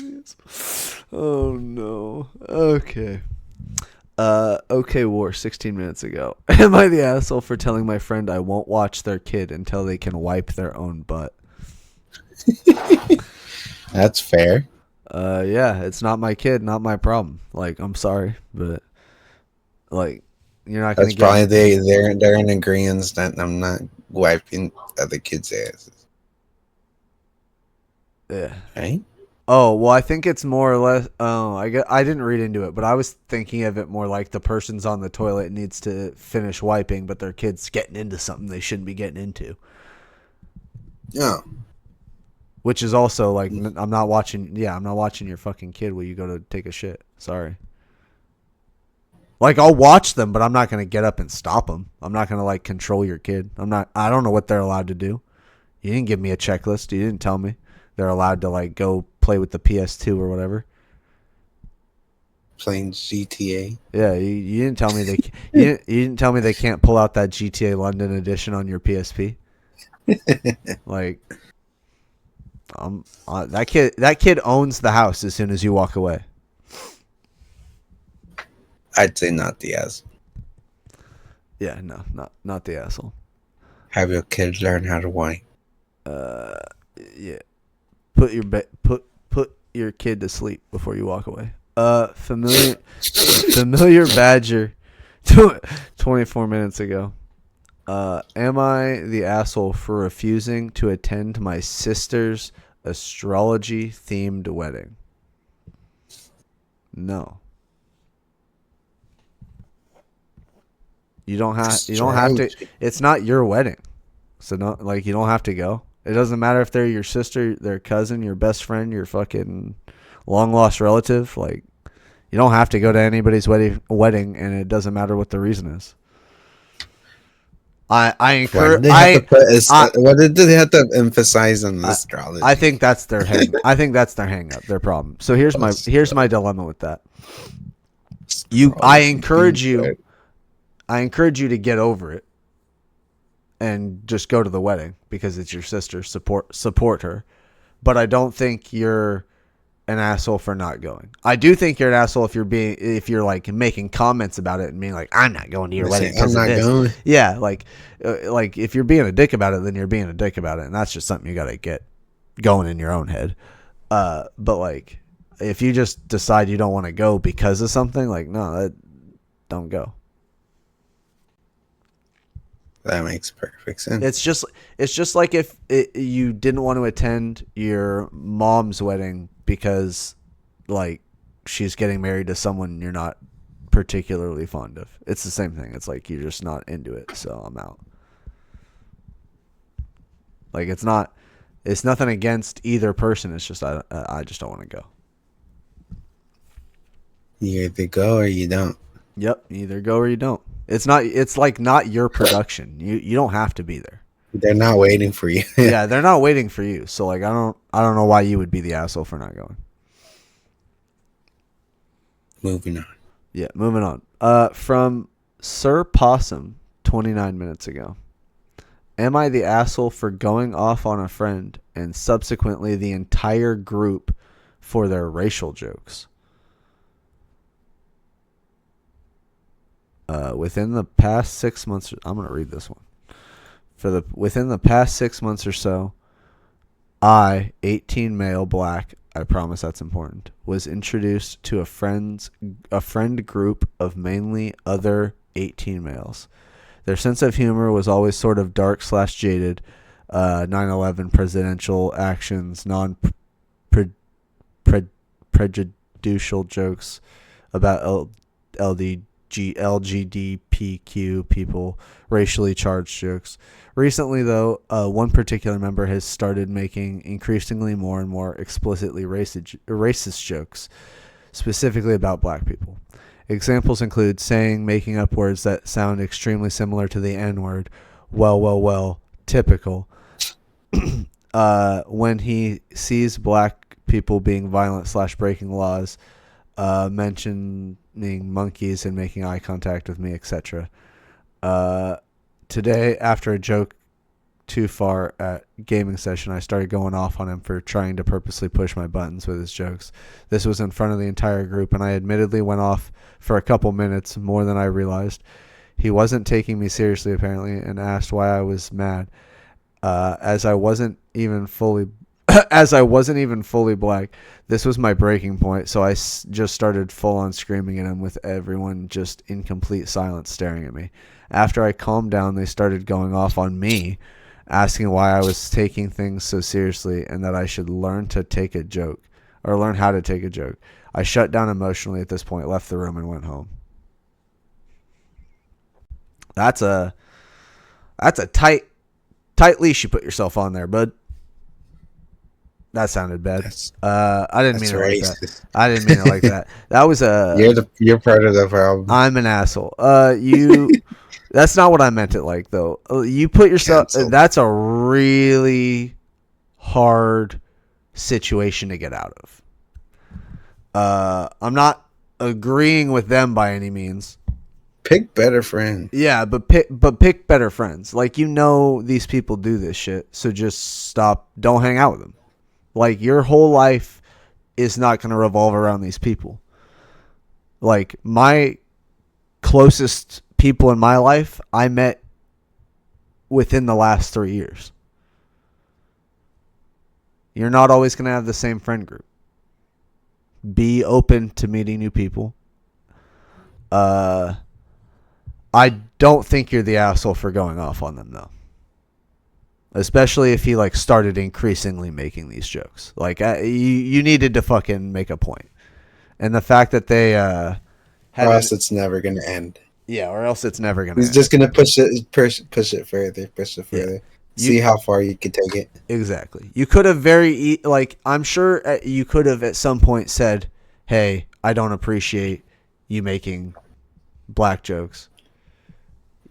asshole. Oh no. Okay. Okay, war 16 minutes ago. Am I the asshole for telling my friend I won't watch their kid until they can wipe their own butt? That's fair. Yeah, it's not my kid, not my problem. Like, I'm sorry, but like, you're not gonna That's probably they're in agreement that I'm not wiping other kids' asses. Yeah. Right? Oh, well, I think it's more or less. Oh, I didn't read into it, but I was thinking of it more like the person's on the toilet and needs to finish wiping, but their kid's getting into something they shouldn't be getting into. Yeah. Which is also like, I'm not watching your fucking kid while you go to take a shit. Sorry. Like, I'll watch them, but I'm not going to get up and stop them. I'm not going to like control your kid. I don't know what they're allowed to do. You didn't give me a checklist. You didn't tell me they're allowed to like go play with the PS2 or whatever. Playing GTA. Yeah, you didn't tell me you didn't tell me they can't pull out that GTA London edition on your PSP. Like, that kid owns the house as soon as you walk away. I'd say not the asshole. Yeah, no, not the asshole. Have your kid learn how to whine. Yeah. Put your kid to sleep before you walk away. Familiar badger 24 minutes ago. Am I the asshole for refusing to attend my sister's astrology themed wedding? No. You don't have to. Astrology. It's not your wedding. So no, like you don't have to go. It doesn't matter if they're your sister, their cousin, your best friend, your fucking long lost relative. Like you don't have to go to anybody's wedding, and it doesn't matter what the reason is. I Why did encourage they have to put? I What did they have to emphasize on I astrology? I think that's their I think that's their hang up, their problem. So here's my dilemma with that. I encourage you to get over it and just go to the wedding because it's your sister. Support her. But I don't think you're an asshole for not going. I do think you're an asshole if you're like making comments about it and being like, I'm not going to your wedding because of this. Going. Yeah, like if you're being a dick about it, then you're being a dick about it, and that's just something you got to get going in your own head. But like if you just decide you don't want to go because of something, like no, don't go. That makes perfect sense. It's just like if you didn't want to attend your mom's wedding because like she's getting married to someone you're not particularly fond of. It's the same thing. It's like you're just not into it, so I'm out. Like it's nothing against either person. It's just I just don't want to go. You either go or you don't. Yep, you either go or you don't. It's like not your production. You don't have to be there. They're not waiting for you. Yeah, they're not waiting for you. So like I don't know why you would be the asshole for not going. Moving on. Yeah, moving on. From Sir Possum 29 minutes ago. Am I the asshole for going off on a friend and subsequently the entire group for their racial jokes? Within the past 6 months, I'm going to read this one. Within the past 6 months or so, I, 18 male, black, I promise that's important, was introduced to a friend group of mainly other 18 males. Their sense of humor was always sort of dark/jaded. 9/11 presidential actions, prejudicial jokes about LGBTQ people, racially charged jokes. Recently, though, one particular member has started making increasingly more and more explicitly racist jokes, specifically about black people. Examples include making up words that sound extremely similar to the N-word, well, typical. When he sees black people being violent/breaking laws, mentioning monkeys and making eye contact with me, etc. Today, after a joke too far at gaming session, I started going off on him for trying to purposely push my buttons with his jokes. This was in front of the entire group, and I admittedly went off for a couple minutes, more than I realized. He wasn't taking me seriously, apparently, and asked why I was mad. As I wasn't even fully black, this was my breaking point, so I just started full-on screaming at him with everyone just in complete silence staring at me. After I calmed down, they started going off on me, asking why I was taking things so seriously and that I should learn how to take a joke. I shut down emotionally at this point, left the room, and went home. That's a tight leash you put yourself on there, bud. That sounded bad. I didn't mean it like that. I didn't mean it like that. That was You're part of the problem. I'm an asshole. That's not what I meant it like though. You put yourself. Cancel. That's a really hard situation to get out of. I'm not agreeing with them by any means. Pick better friends. Yeah, but pick better friends. Like these people do this shit, so just stop. Don't hang out with them. Like your whole life is not going to revolve around these people. Like my closest people in my life, I met within the last 3 years. You're not always going to have the same friend group. Be open to meeting new people. I don't think you're the asshole for going off on them though. Especially if he started increasingly making these jokes. You needed to fucking make a point. And the fact that they Or had else it's never gonna end. or else it's never gonna He's end. just gonna push it further, Yeah. See You how far you can take it. exactly. You could have like I'm sure you could have at some point said, "Hey, I don't appreciate you making black jokes."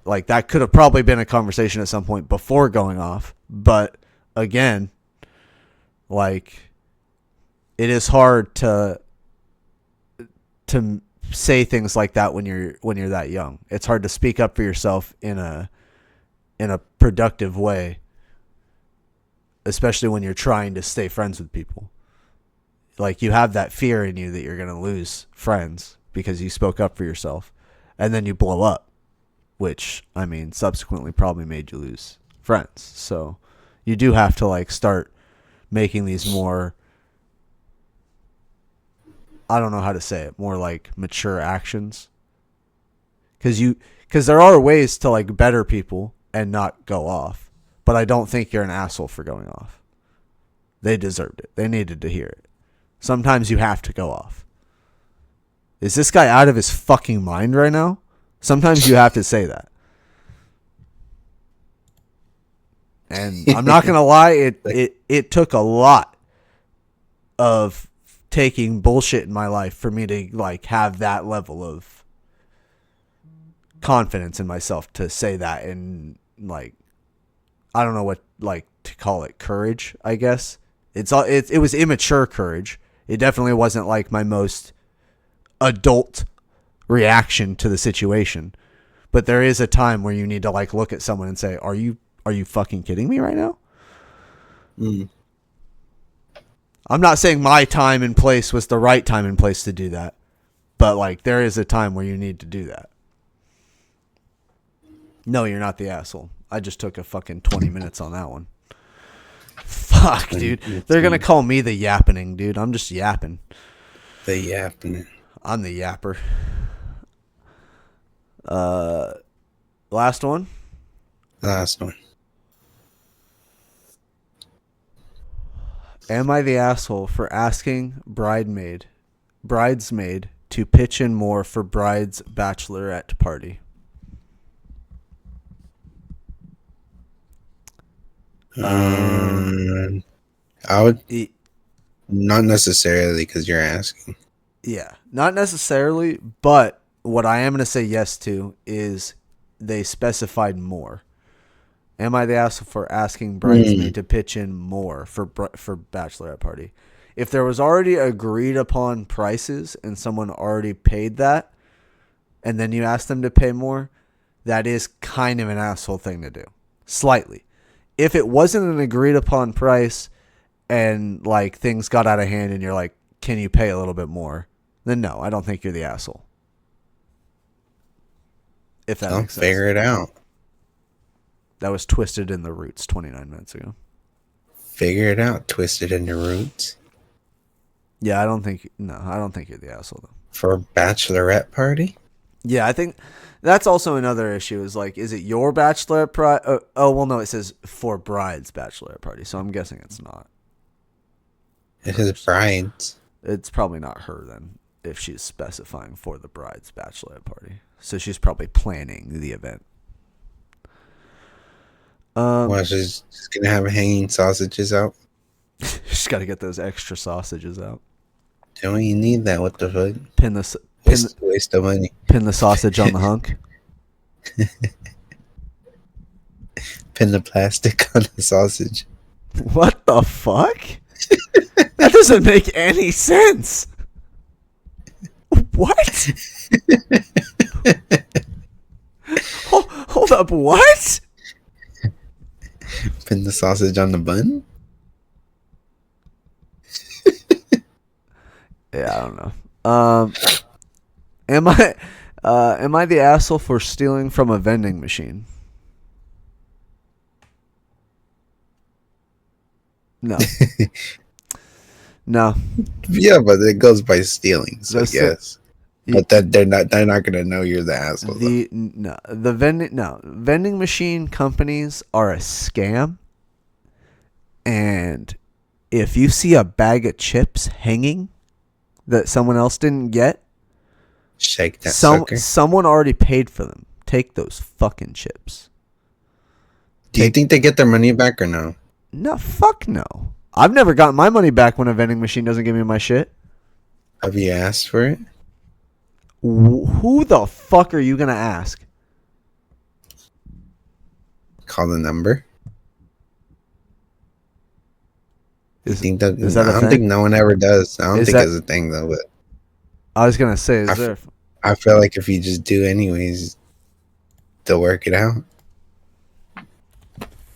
Like that could have probably been a conversation at some point before going off. But again, like it is hard to say things like that when you're that young. It's hard to speak up for yourself in a productive way, especially when you're trying to stay friends with people. Like you have that fear in you that you're going to lose friends because you spoke up for yourself, and then you blow up, which I mean subsequently probably made you lose friends. So you do have to like start making these more, I don't know how to say it, more like mature actions. Because there are ways to like better people and not go off. But I don't think you're an asshole for going off. They deserved it. They needed to hear it. Sometimes you have to go off. Is this guy out of his fucking mind right now? Sometimes you have to say that. And I'm not going to lie, it took a lot of taking bullshit in my life for me to like have that level of confidence in myself to say that, and like I don't know what like to call it, courage, I guess. It was immature courage. It definitely wasn't like my most adult reaction to the situation. But there is a time where you need to like look at someone and say, "Are you fucking kidding me right now?" Mm. I'm not saying my time and place was the right time and place to do that, but like there is a time where you need to do that. No, you're not the asshole. I just took a fucking 20 minutes on that one. Fuck, dude. They're going to call me the yappening, dude. I'm just yapping. The yapping. I'm the yapper. Last one. Last one. Am I the asshole for asking bridesmaid to pitch in more for bride's bachelorette party? I would not necessarily because you're asking. Yeah, not necessarily, but what I am going to say yes to is they specified more. Am I the asshole for asking bridesmaid to pitch in more for bachelorette party? If there was already agreed upon prices and someone already paid that, and then you ask them to pay more, that is kind of an asshole thing to do. Slightly. If it wasn't an agreed upon price and like things got out of hand and you're like, can you pay a little bit more? Then no, I don't think you're the asshole. If that makes sense. Figure it out. That was Twisted in the Roots 29 minutes ago. Figure it out. Twisted in the Roots. Yeah, I don't think you're the asshole though. For a bachelorette party? Yeah, I think that's also another issue is like, is it your bachelorette party? Oh, well, no, it says for bride's bachelorette party. So I'm guessing it's not. It is bride's. It's probably not her then if she's specifying for the bride's bachelorette party. So she's probably planning the event. Well, she's going to have hanging sausages out. She's got to get those extra sausages out. Don't you need that? What the fuck? Waste of money. Pin the sausage on the hunk. Pin the plastic on the sausage. What the fuck? That doesn't make any sense. What? Hold up, what? Pin the sausage on the bun? Yeah, I don't know. Am I the asshole for stealing from a vending machine? No. No. Yeah, but it goes by stealing, so yes. But that they're not gonna know you're the asshole. Vending machine companies are a scam. And if you see a bag of chips hanging that someone else didn't get, Shake that sucker. someone already paid for them. Take those fucking chips. Do you think they get their money back or no? No, fuck no. I've never gotten my money back when a vending machine doesn't give me my shit. Have you asked for it? Who the fuck are you gonna ask? Call the number. Is Think that, is that a I don't thing? think no one ever does. I don't Is think that- it's a thing though. But I was gonna say, is there? I feel like if you just do anyways, they'll work it out.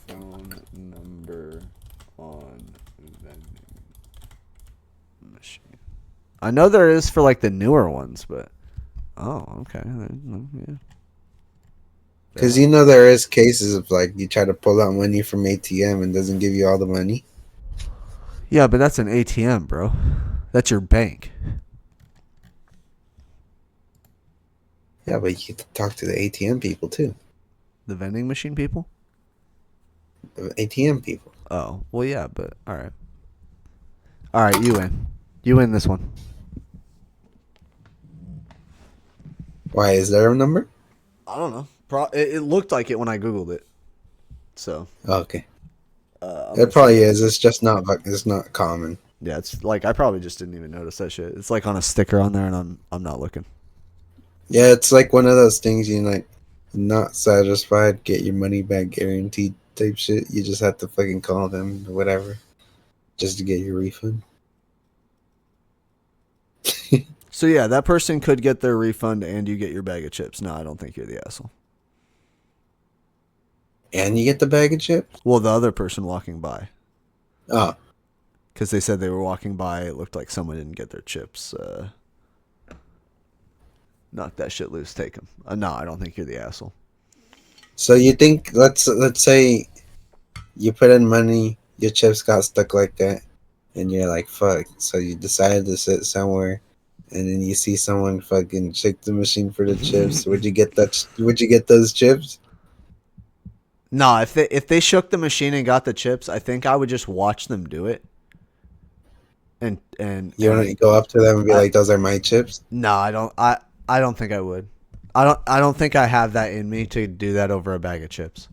Phone number on vending machine. I know there is for like the newer ones, but okay. Yeah. Because you know there is cases of like you try to pull out money from ATM and doesn't give you all the money. Yeah, but that's an ATM, bro. That's your bank. Yeah, but you have to talk to the ATM people too. The vending machine people? The ATM people. Oh, well, yeah, but all right. All right, you win. You win this one. Why is there a number? I don't know. It looked like it when I Googled it. So. Okay. It probably is. It's just not. It's not common. Yeah, it's like I probably just didn't even notice that shit. It's like on a sticker on there, and I'm not looking. Yeah, it's like one of those things you like. Not satisfied, get your money back guaranteed type shit. You just have to fucking call them or whatever, just to get your refund. So yeah, that person could get their refund, and you get your bag of chips. No, I don't think you're the asshole. And you get the bag of chips. Well, the other person walking by. Oh, Because they said they were walking by. It looked like someone didn't get their chips. Knock that shit loose. Take them. No, I don't think you're the asshole. so you think let's say you put in money, your chips got stuck like that, and you're like fuck. So you decided to sit somewhere, and then you see someone fucking shake the machine for the chips. Would you get that? Would you get those chips? No, if they shook the machine and got the chips, I think I would just watch them do it. And You want to go up to them and be like, "Those are my chips." No, I don't. I don't think I would. I don't think I have that in me to do that over a bag of chips.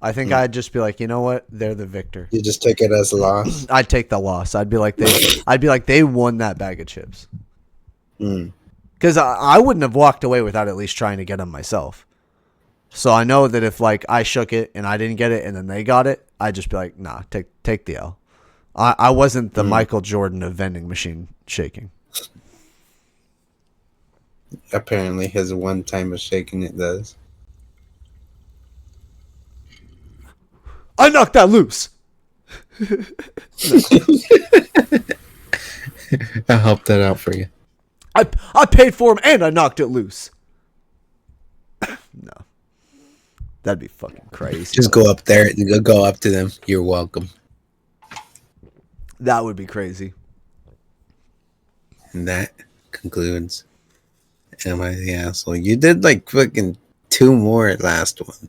I think I'd just be like, you know what? They're the victor. You just take it as a loss. I'd take the loss. I'd be like they won that bag of chips. Because I wouldn't have walked away without at least trying to get them myself. So I know that if like I shook it and I didn't get it and then they got it, I'd just be like, nah, take the L. I wasn't the Michael Jordan of vending machine shaking. Apparently, his one time of shaking it does. I knocked that loose. I helped that out for you. I paid for him and I knocked it loose. No. That'd be fucking crazy. Just go up there and go up to them. You're welcome. That would be crazy. And that concludes Am I the Asshole? You did like fucking 2 more last ones.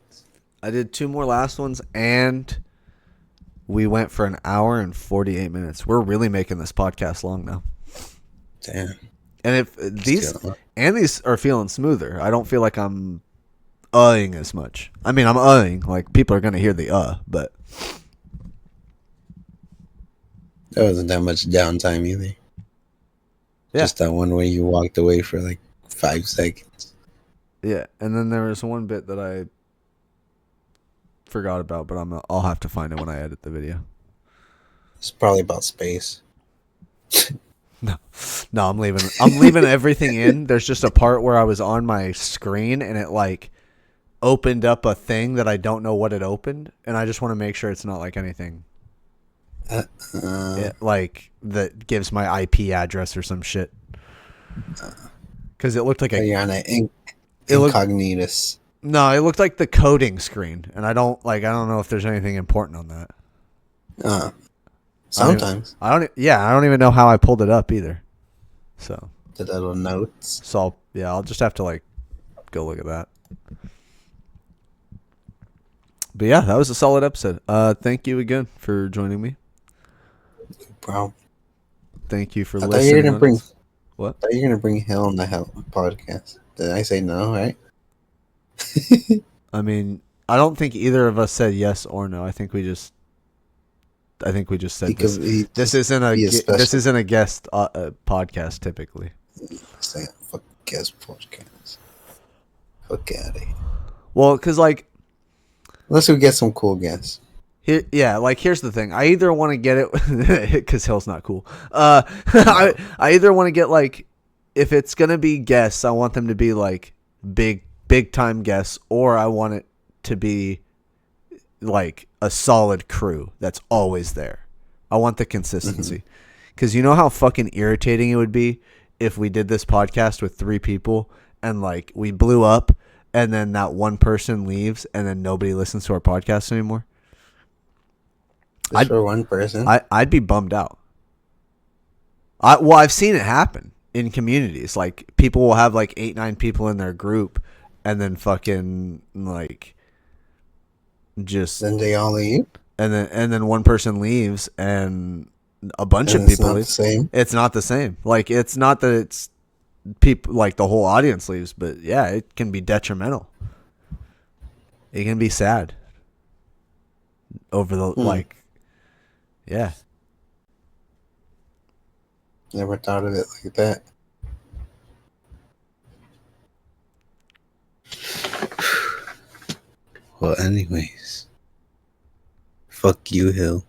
I did 2 more last ones, and we went for an hour and 48 minutes. We're really making this podcast long now. Damn. And if these are feeling smoother. I don't feel like I'm uhing as much. I mean, I'm uhing. Like, people are going to hear the but. There wasn't that much downtime either. Yeah. Just that one where you walked away for like 5 seconds. Yeah, and then there was one bit that I forgot about, but I'll have to find it when I edit the video. It's probably about space. No, I'm leaving everything in. There's just a part where I was on my screen and it like opened up a thing that I don't know what it opened, and I just want to make sure it's not like anything like that gives my IP address or some shit. Because it looked like you're on an incognitus. No, it looked like the coding screen, and I don't know if there's anything important on that. Sometimes. I don't even know how I pulled it up either. So the little notes. So I'll just have to like go look at that. But yeah, that was a solid episode. Thank you again for joining me. No problem. Thank you for I thought you were listening. gonna bring. What? I thought you were gonna bring Hell in the Hell podcast. Did I say no? Right? I mean, I don't think either of us said yes or no. I think we just said He this. could. He This just isn't a be a this special. isn't a guest podcast typically. Say fuck guest podcast. Fuck out of here. Well, because like Unless we get some cool guests. here's the thing. I either want to get it because hell's not cool. No. I either want to get like if it's gonna be guests, I want them to be like big time guests, or I want it to be like a solid crew that's always there. I want the consistency. Because you know how fucking irritating it would be if we did this podcast with 3 people and like we blew up and then that one person leaves and then nobody listens to our podcast anymore? Just for one person. I'd be bummed out. I've seen it happen in communities. Like people will have like 8-9 people in their group and then fucking like just Then they all leave. and then one person leaves and a bunch And of it's people not leave. the same. It's not the same. Like it's not that it's people like the whole audience leaves, but yeah, it can be detrimental. It can be sad over the like yeah. Never thought of it like that. Well, anyways. Fuck you, Hill.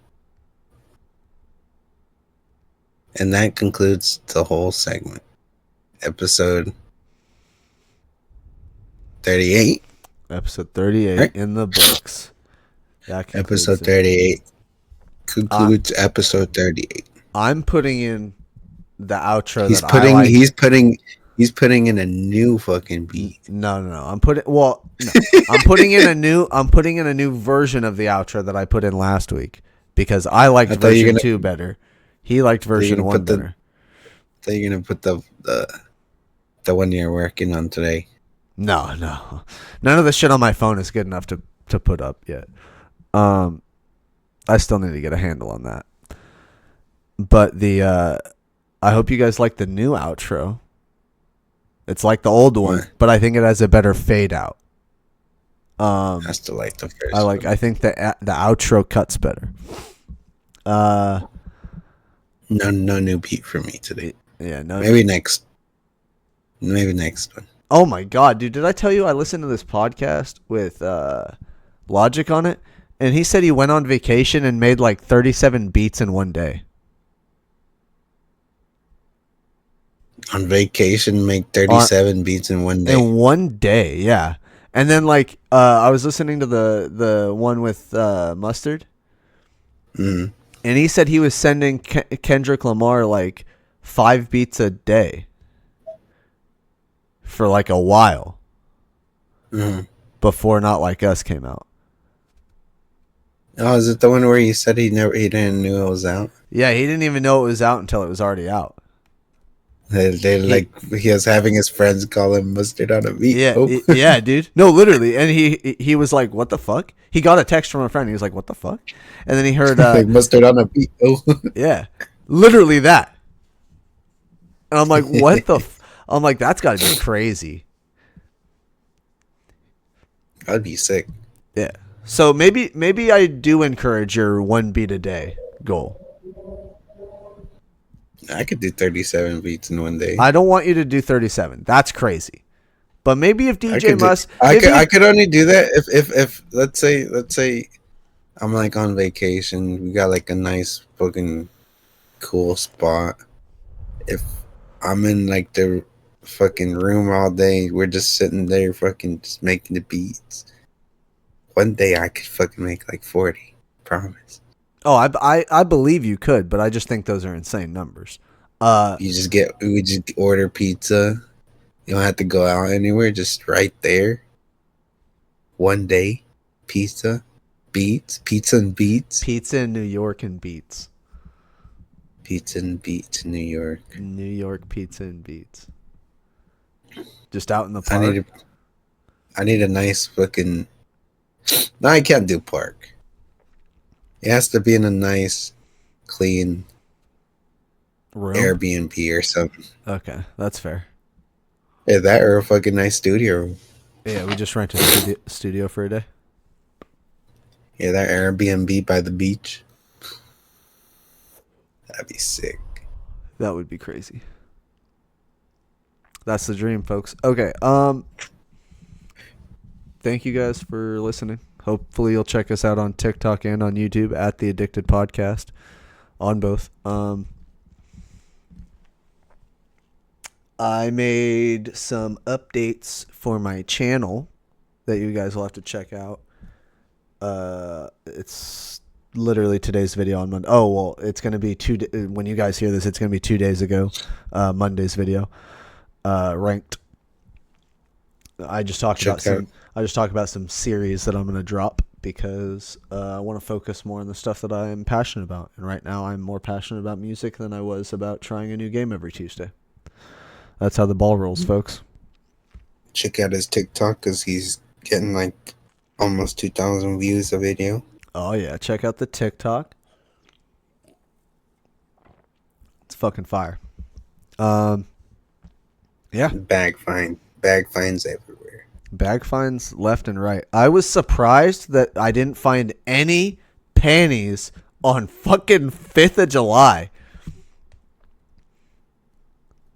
And that concludes the whole segment. Episode 38. Episode 38 Right. in the books. That concludes Episode it. 38 concludes episode 38. I'm putting in the outro He's that putting I like. he's putting in a new fucking beat. No. I'm putting I'm putting in a new version of the outro that I put in last week because I liked I thought you were version gonna- 2 better. He liked version gonna 1 put the- better. So you're gonna put the one you're working on today. No. None of the shit on my phone is good enough to put up yet. I still need to get a handle on that. But I hope you guys like the new outro. It's like the old one, What? but I think it has a better fade out. I still like the first. I think the outro cuts better. No new beat for me today. Yeah, no. Maybe next one. Oh my god, dude! Did I tell you I listened to this podcast with Logic on it, and he said he went on vacation and made like 37 beats in one day. On vacation, make 37 beats in one day. In one day, yeah. And then like I was listening to the one with Mustard, Mm. and he said he was sending Kendrick Lamar like 5 beats a day for like a while Mm. before Not Like Us came out. Oh, is it the one where he said he didn't knew it was out? Yeah, he didn't even know it was out until it was already out. He was having his friends call him Mustard on a beat. Yeah, Oh. yeah, dude. No, literally. And he was like, "What the fuck?" He got a text from a friend. He was like, "What the fuck?" And then he heard, like Mustard on a beat. Oh. yeah, literally that. And I'm like, "What the?" I'm like, "That's got to be crazy." That'd be sick. Yeah. So maybe I do encourage your 1 beat a day goal. I could do 37 beats in one day. I don't want you to do 37. That's crazy. But maybe if DJ Must, I could only do that if let's say I'm like on vacation. We got like a nice fucking cool spot. If I'm in like the fucking room all day, we're just sitting there fucking just making the beats. One day I could fucking make like 40. Promise. Oh, I believe you could, but I just think those are insane numbers. We just order pizza. You don't have to go out anywhere, just right there. One day, pizza and beats. Pizza in New York and beats. Pizza and beats in New York. New York pizza and beats. Just out in the park. I need a nice fucking. No, I can't do park. It has to be in a nice, clean room. Airbnb or something. Okay, that's fair. Yeah, that or a fucking nice studio room. Yeah, we just rented a studio for a day. Yeah, that Airbnb by the beach. That'd be sick. That would be crazy. That's the dream, folks. Okay. Thank you guys for listening. Hopefully you'll check us out on TikTok and on YouTube at the ADickDid Podcast on both. I made some updates for my channel that you guys will have to check out. It's literally today's video on Monday. Oh, well, it's going to be when you guys hear this, it's going to be 2 days ago, Monday's video, ranked. I just talked about some series that I'm going to drop because I want to focus more on the stuff that I'm passionate about. And right now I'm more passionate about music than I was about trying a new game every Tuesday. That's how the ball rolls, folks. Check out his TikTok because he's getting like almost 2,000 views a video. Oh, yeah. Check out the TikTok. It's fucking fire. Yeah. Bag finds everywhere. Bag finds left and right. I was surprised that I didn't find any panties on fucking 5th of July.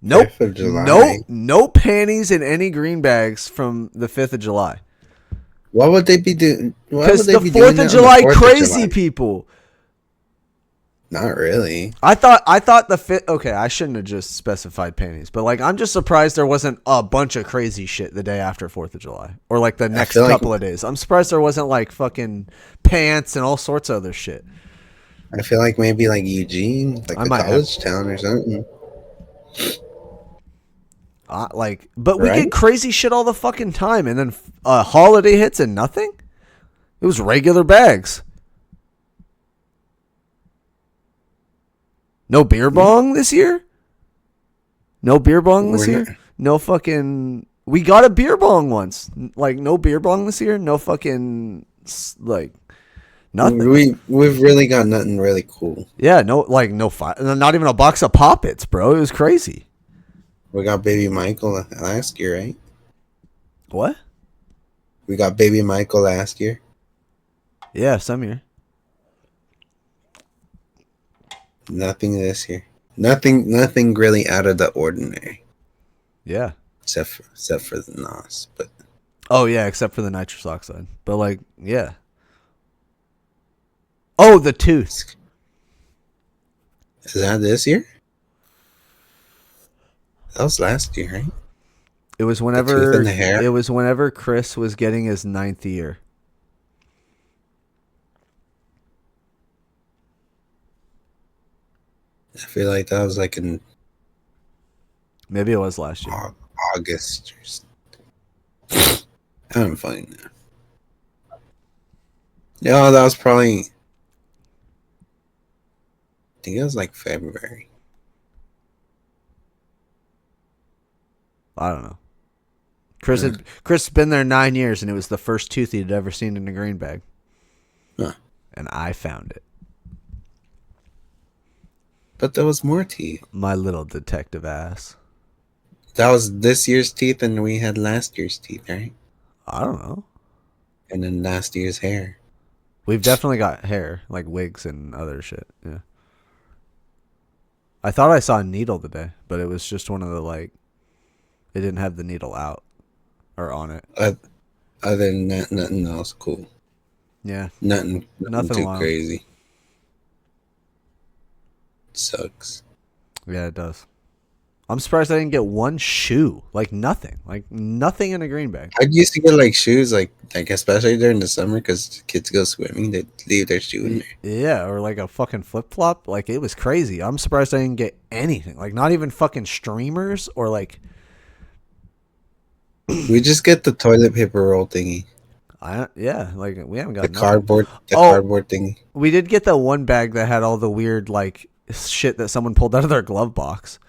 Nope. 5th of July. No panties in any green bags from the 5th of July. What would they be doing? Because the 4th of July crazy people. Not really. I thought the 5th. Okay, I shouldn't have just specified panties, but like I'm just surprised there wasn't a bunch of crazy shit the day after 4th of July or like the next couple of days. I'm surprised there wasn't like fucking pants and all sorts of other shit. I feel like maybe like Eugene, like a college town or something. But we get crazy shit all the fucking time, and then holiday hits and nothing. It was regular bags. No beer bong this year. No beer bong this year. No fucking. We got a beer bong once. Like no beer bong this year. No fucking like nothing. We've really got nothing really cool. Yeah, no not even a box of Pop-Its, bro. It was crazy. We got Baby Michael last year, right? What? We got Baby Michael last year. Yeah, some year. Nothing this year. Nothing really out of the ordinary. Yeah. Except for the NOS, but. Oh yeah, except for the nitrous oxide. But like, yeah. Oh, the tooth. Is that this year? That was last year, right? It was whenever Chris was getting his 9th year. I feel like that was like in maybe it was last year. August or something. I'm fine now. Yeah, that was probably. I think it was like February. I don't know. Chris had been there 9 years, and it was the first tooth he'd ever seen in a green bag. Huh. And I found it. But there was more teeth. My little detective ass. That was this year's teeth, and we had last year's teeth, right? I don't know. And then last year's hair. We've definitely got hair, like wigs and other shit. Yeah. I thought I saw a needle today, but it was just one of the like. It didn't have the needle out or on it. Other than that, nothing else cool. Yeah. Nothing too wild. crazy. Sucks. Yeah, it does. I'm surprised I didn't get one shoe. Like nothing in a green bag. I used to get like shoes, like especially during the summer, because kids go swimming, they leave their shoe in there. Yeah, or like a fucking flip flop. Like it was crazy. I'm surprised I didn't get anything. Like not even fucking streamers or like. We just get the toilet paper roll thingy. Like we haven't got cardboard thingy. We did get that one bag that had all the weird like shit that someone pulled out of their glove box.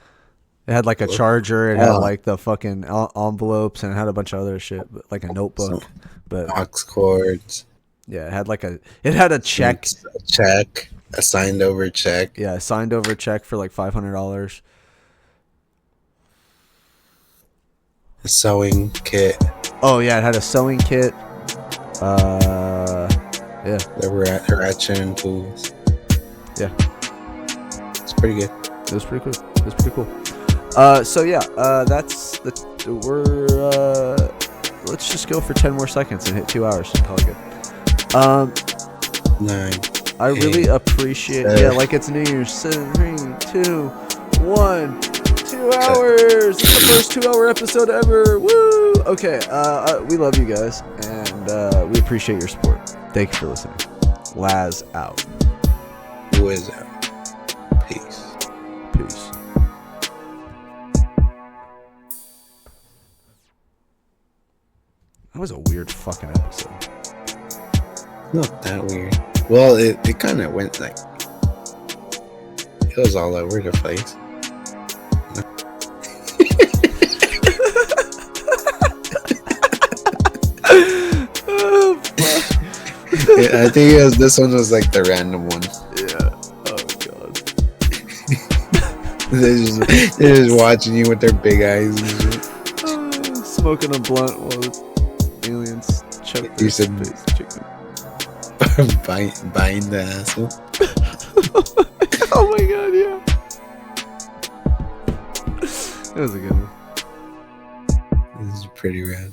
It had like a charger. It had like the fucking envelopes, and it had a bunch of other shit, like a notebook. But aux cords. Yeah, it had a check. A check, a signed over check, Yeah, I signed over a check for like $500. a sewing kit. Oh yeah, it had a sewing kit. Yeah. There were at her action tools. Yeah. It's pretty good. It was pretty cool. It was pretty cool. So yeah, that's the let's just go for 10 more seconds and hit 2 hours. Call it good. 9. I really appreciate. 7. Yeah, like it's New Year's. 3, 2, 1. 2 hours. It's the first 2-hour episode ever. Woo! Okay. We love you guys, and we appreciate your support. Thank you for listening. Laz out. Who is out? Peace. Peace. That was a weird fucking episode. Not that weird. Well, it kind of went like it was all over the place. Oh, fuck. Yeah, I think this one was like the random one. Yeah. Oh god. They're just watching you with their big eyes and shit. Smoking a blunt while the aliens choke their You said- space chicken. buying the asshole. Oh my god, yeah. That was a good one. This is pretty rad.